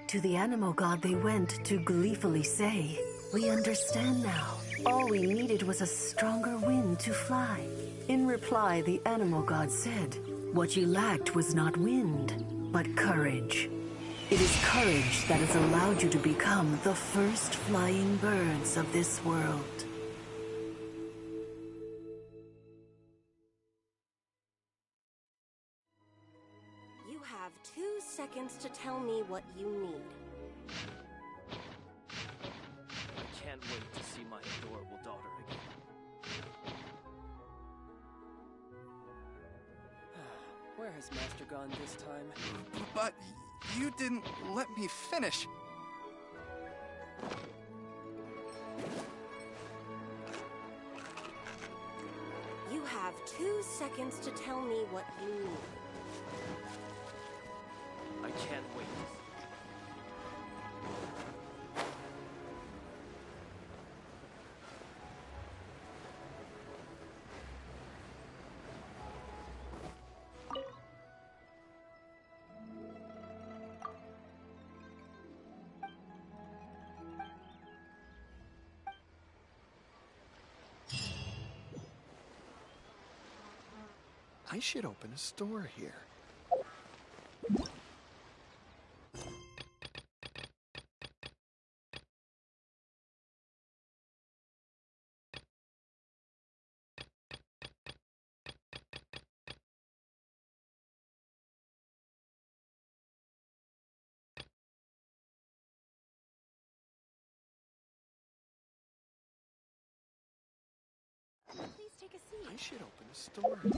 To the animal god they went to gleefully say, "We understand now. All we needed was a stronger wind to fly." In reply, the animal god said, "What you lacked was not wind, but courage. It is courage that has allowed you to become the first flying birds of this world." You have 2 seconds to tell me what you need. I can't wait to see my adorable daughter again. Where has Master gone this time? But you didn't let me finish. You have 2 seconds to tell me what you need. I can't wait to see. I should open a store here. Please take a seat. I should open a store here.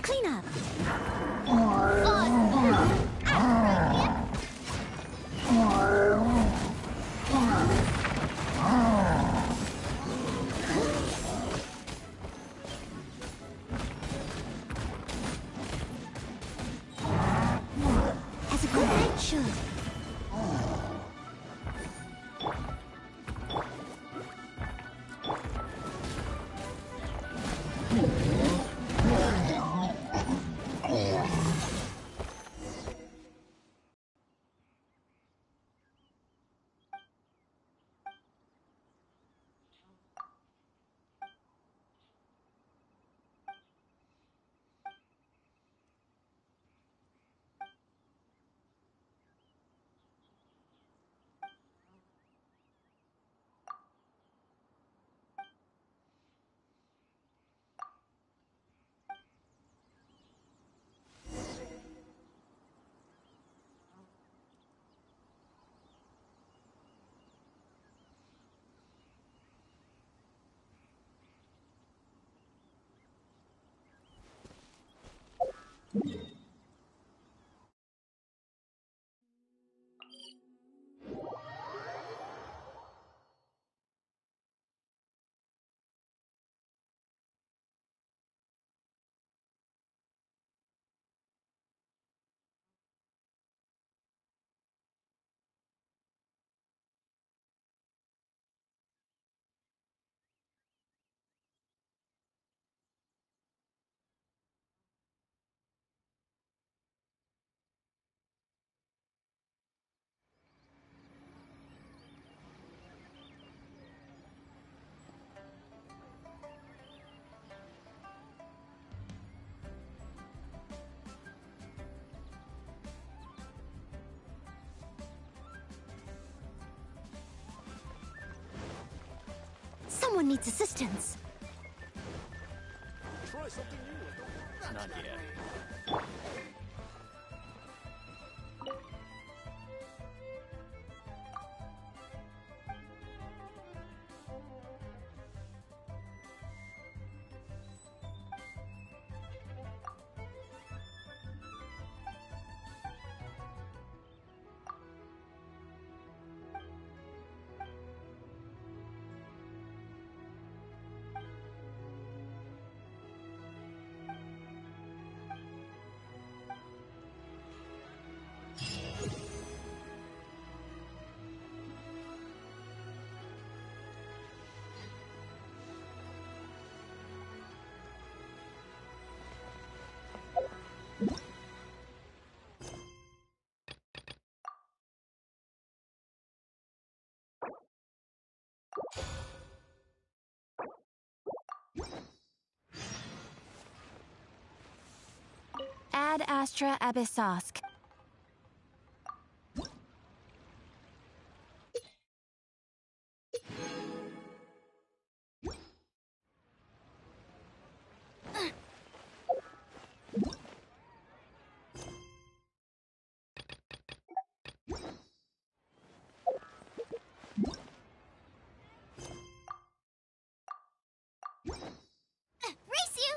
Clean up. As a good knight should. Someone needs assistance. Try something new. Not yet. Ad Astra Abyssosk. Race you!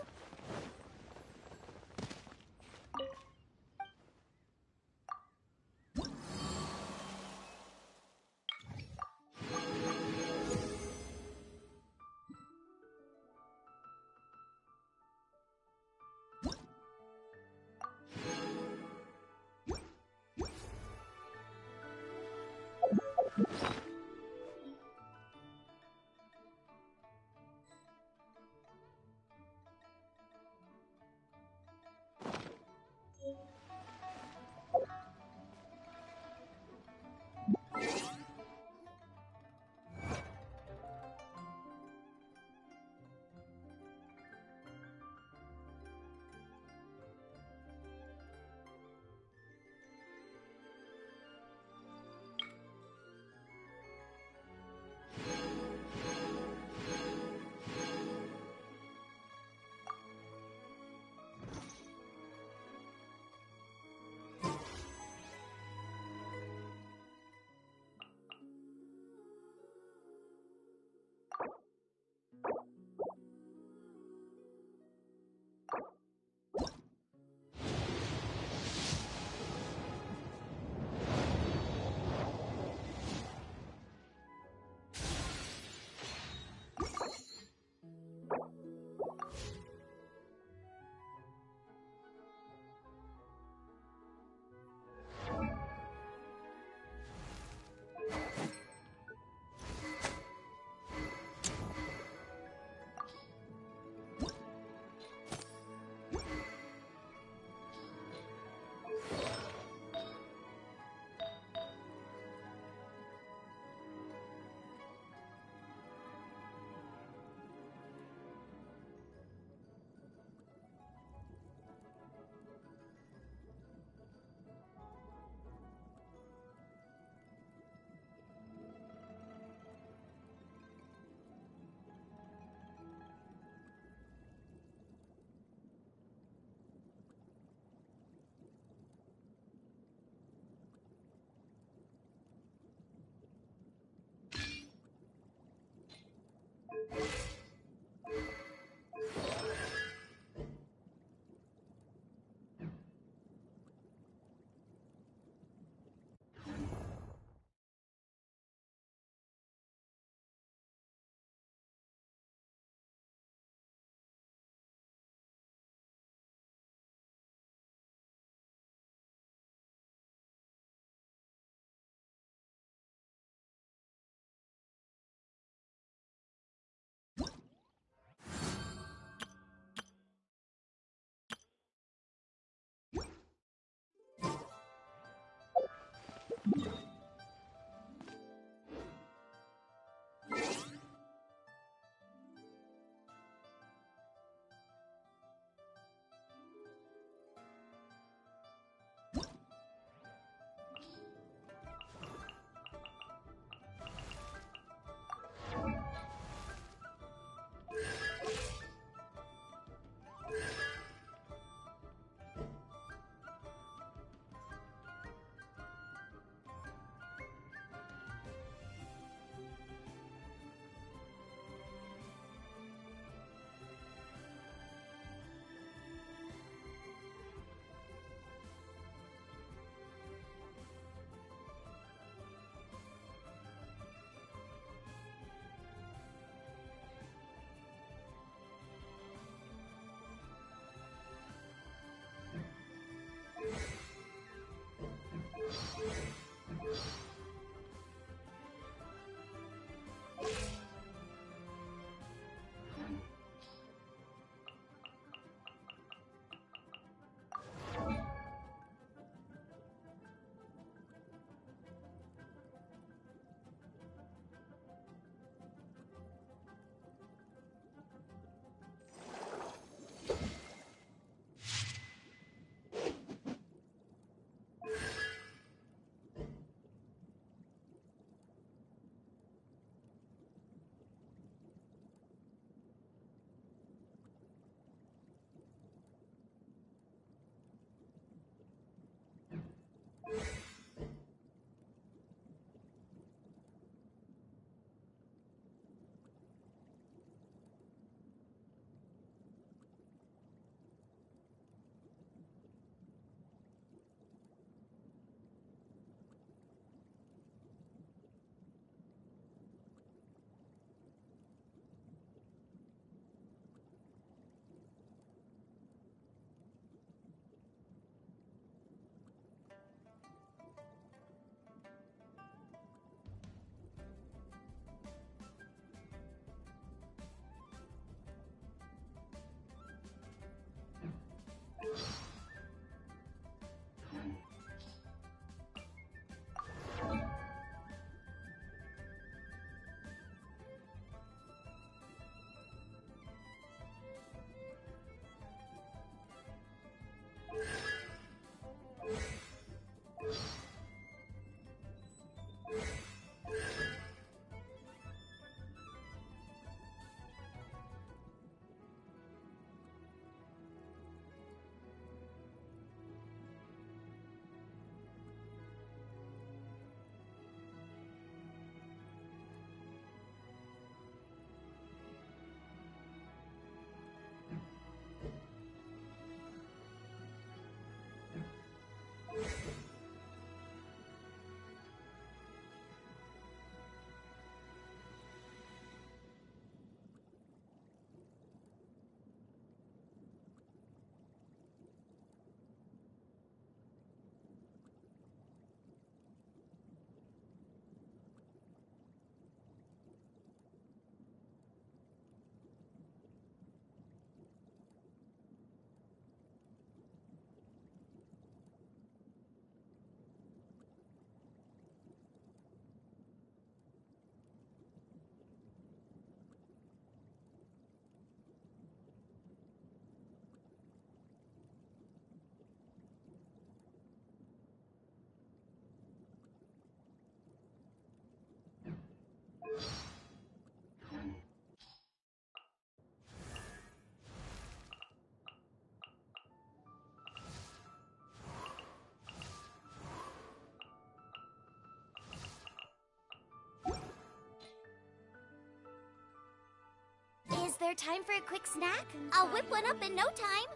time for a quick snack? I'll whip one up in no time.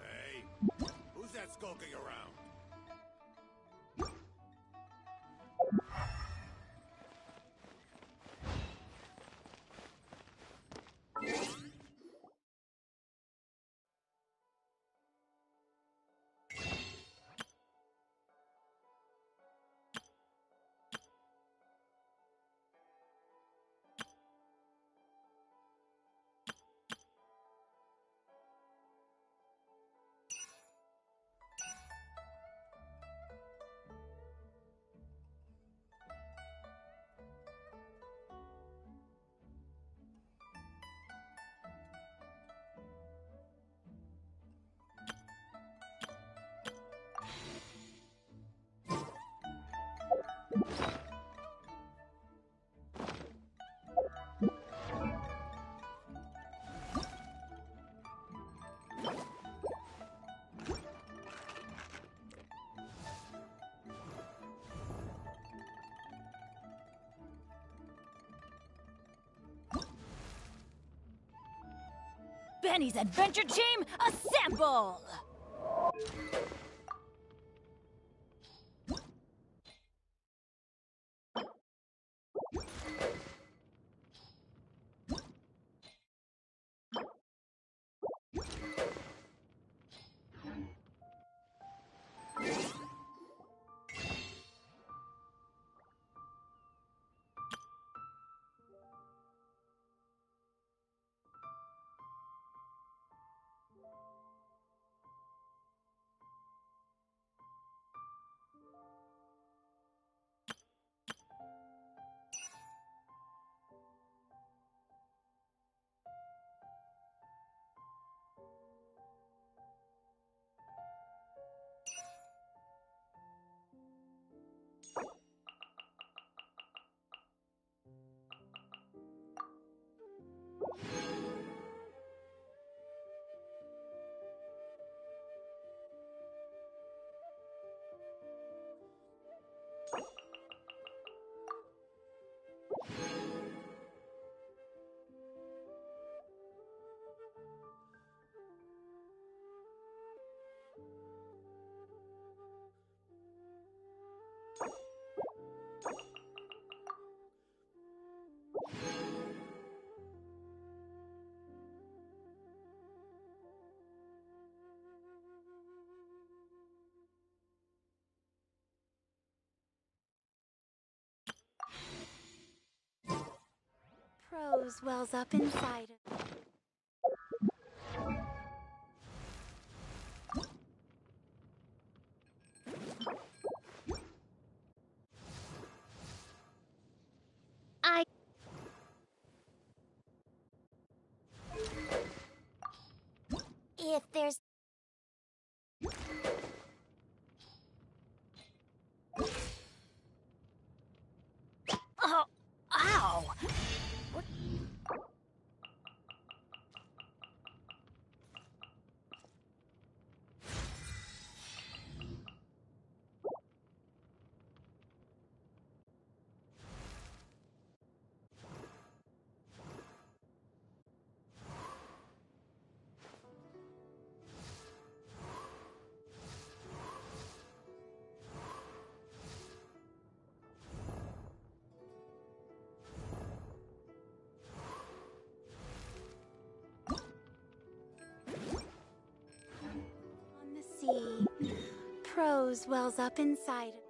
Hey, who's that skulking around? Benny's Adventure Team, assemble! Prose wells up inside of me. If there's... Oh, ow! What? On the sea, prose wells up inside of me.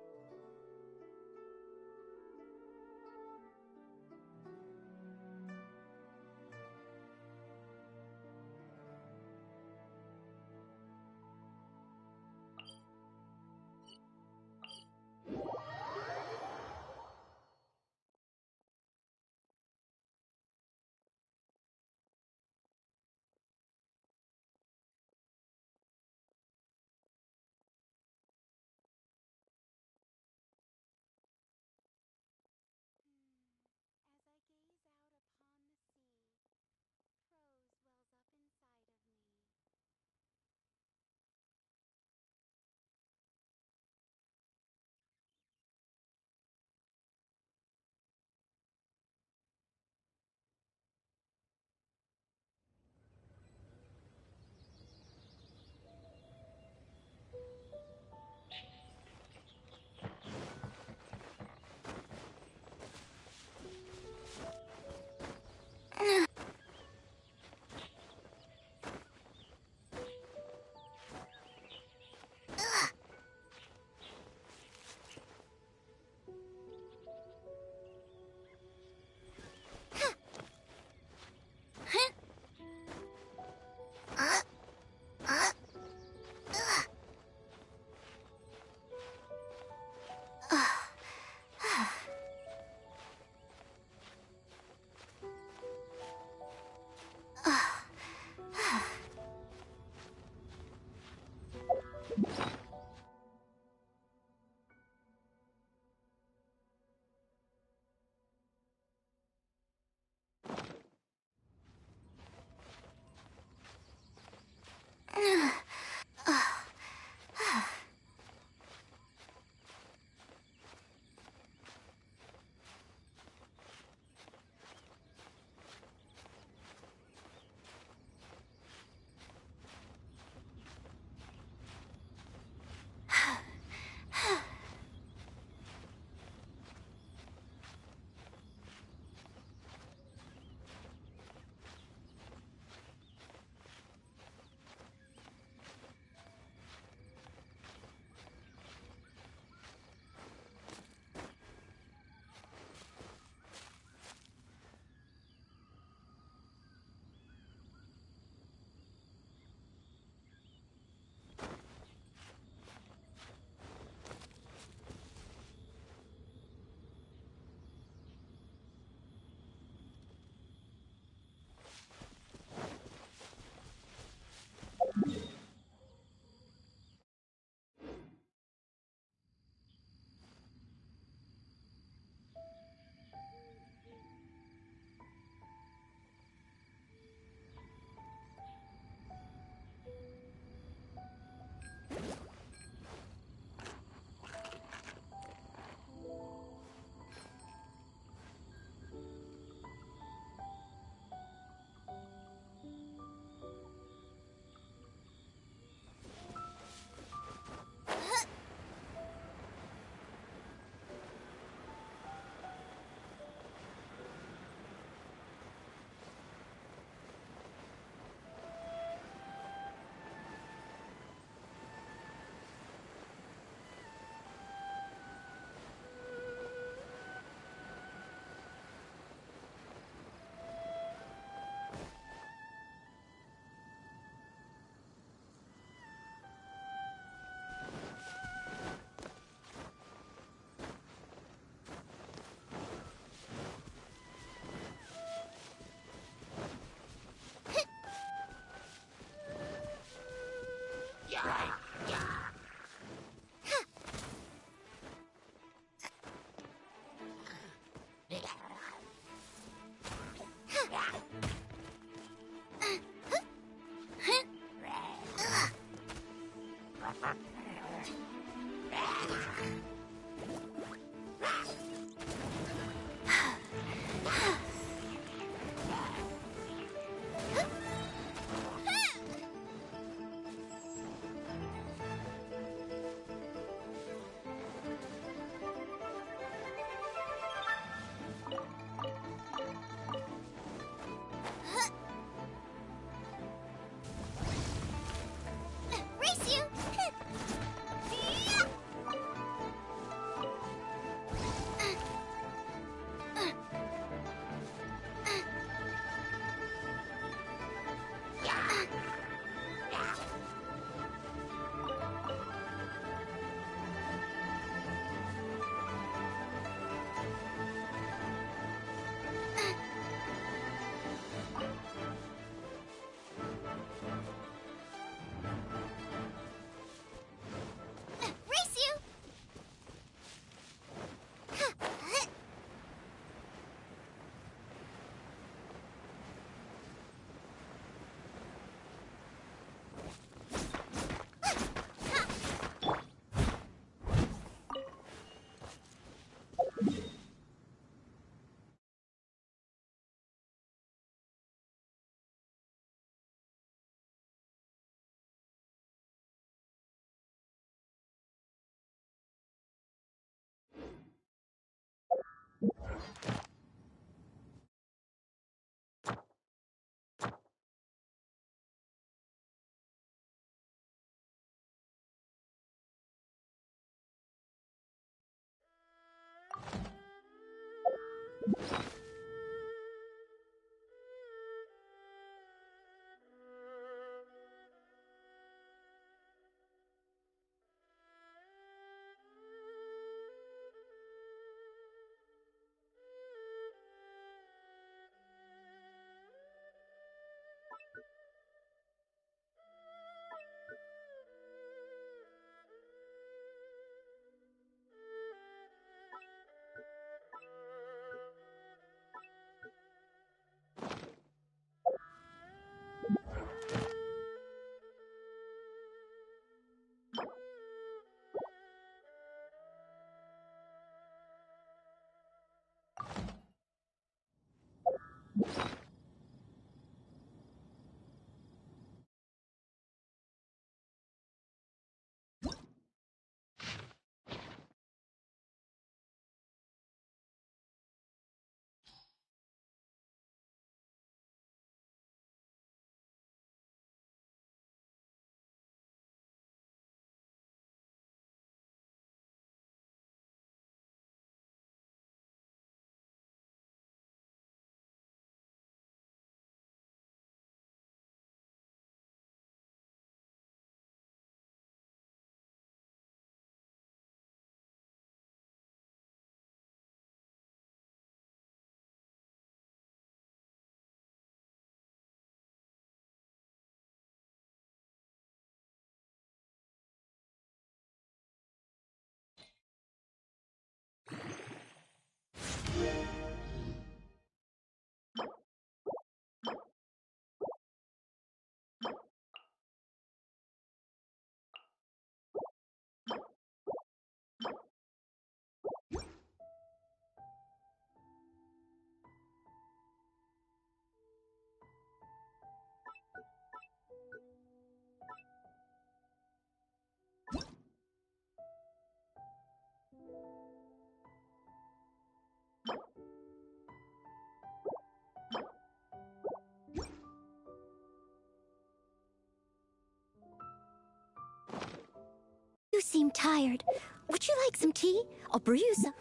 You seem tired. Would you like some tea? I'll brew you some.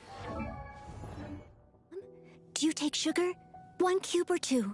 Do you take sugar? 1 cube or 2?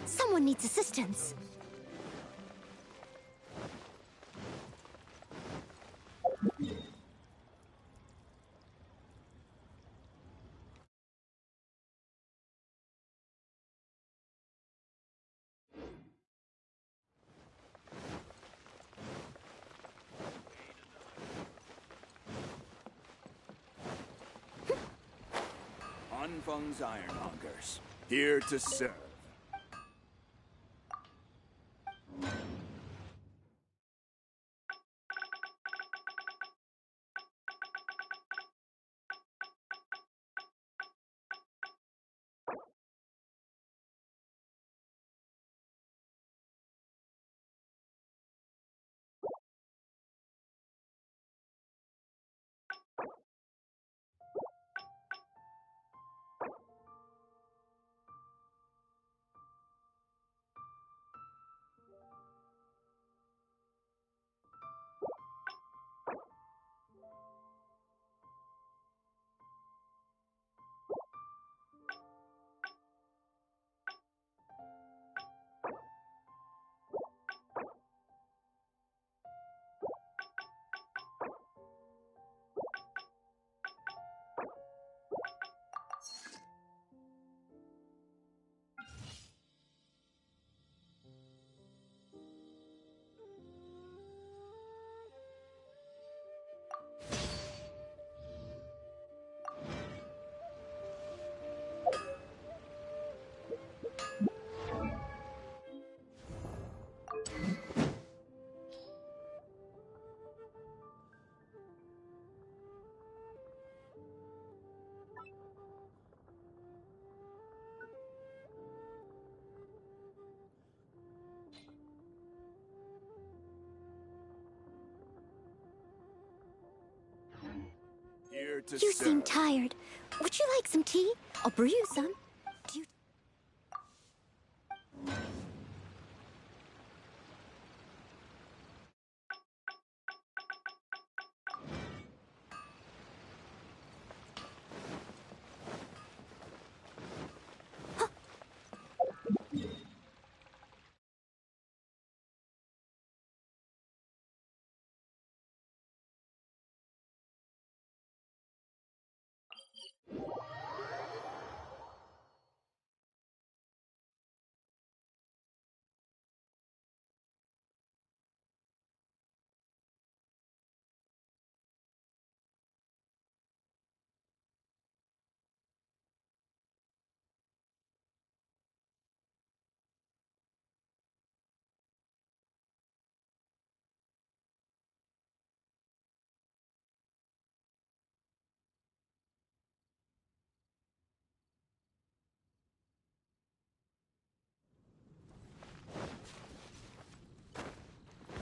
Someone needs assistance. Anfang's Ironmongers, here to serve. to You serve. seem tired. Would you like some tea? I'll brew you some. Do you...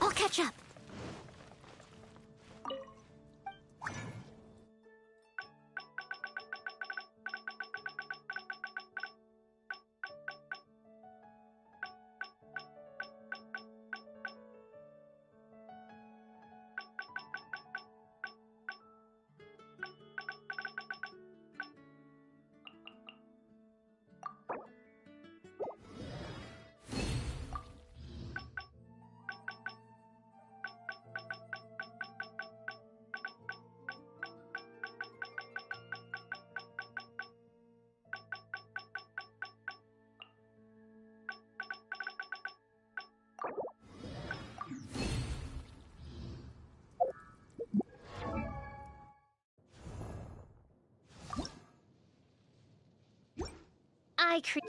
I'll catch up. I create.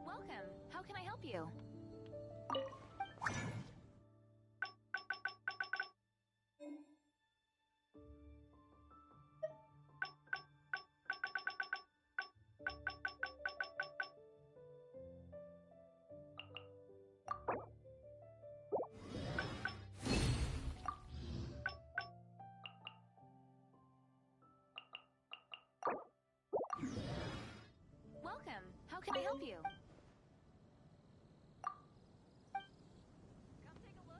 Welcome. How can I help you? Welcome. How can I help you? Come take a look.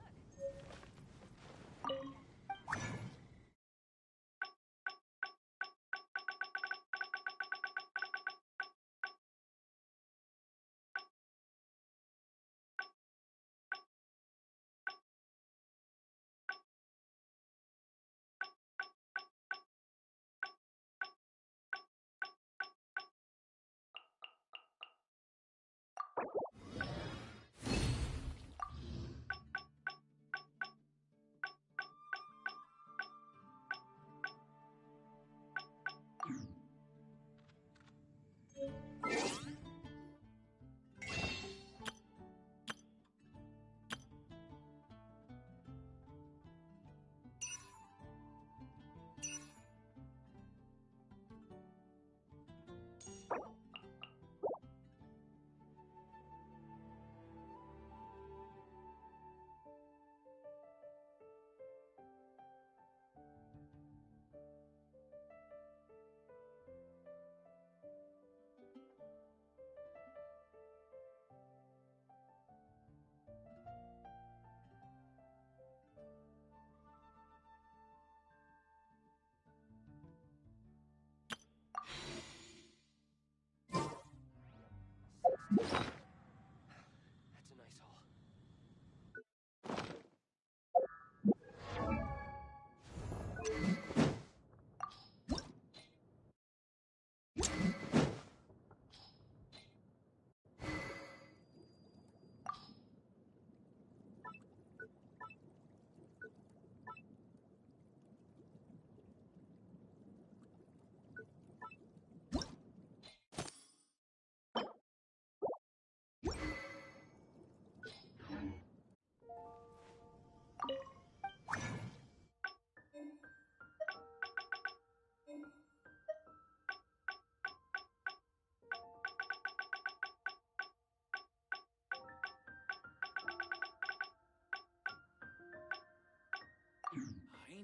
That's a nice haul.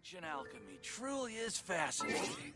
Ancient alchemy truly is fascinating.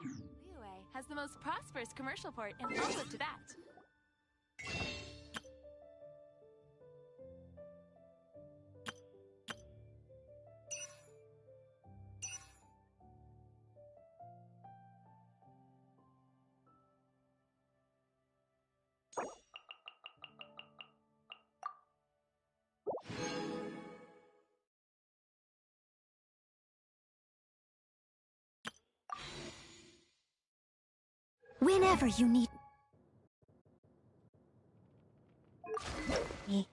Liyue has the most prosperous commercial port in all of Tibet. Whenever you need me.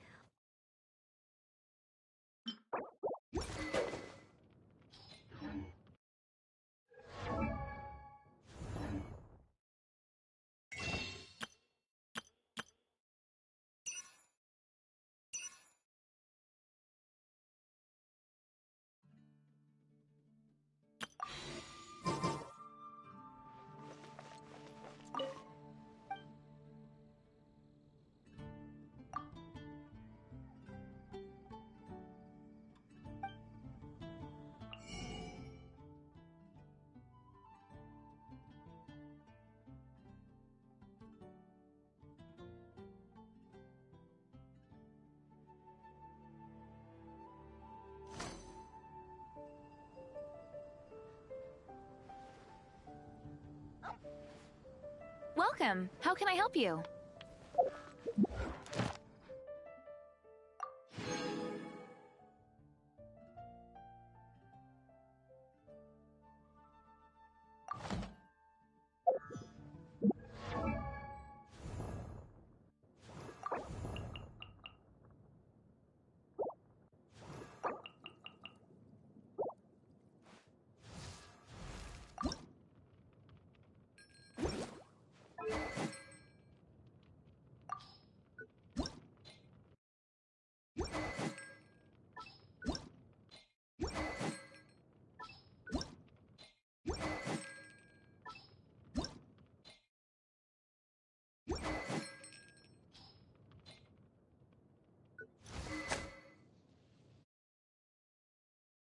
Welcome. How can I help you?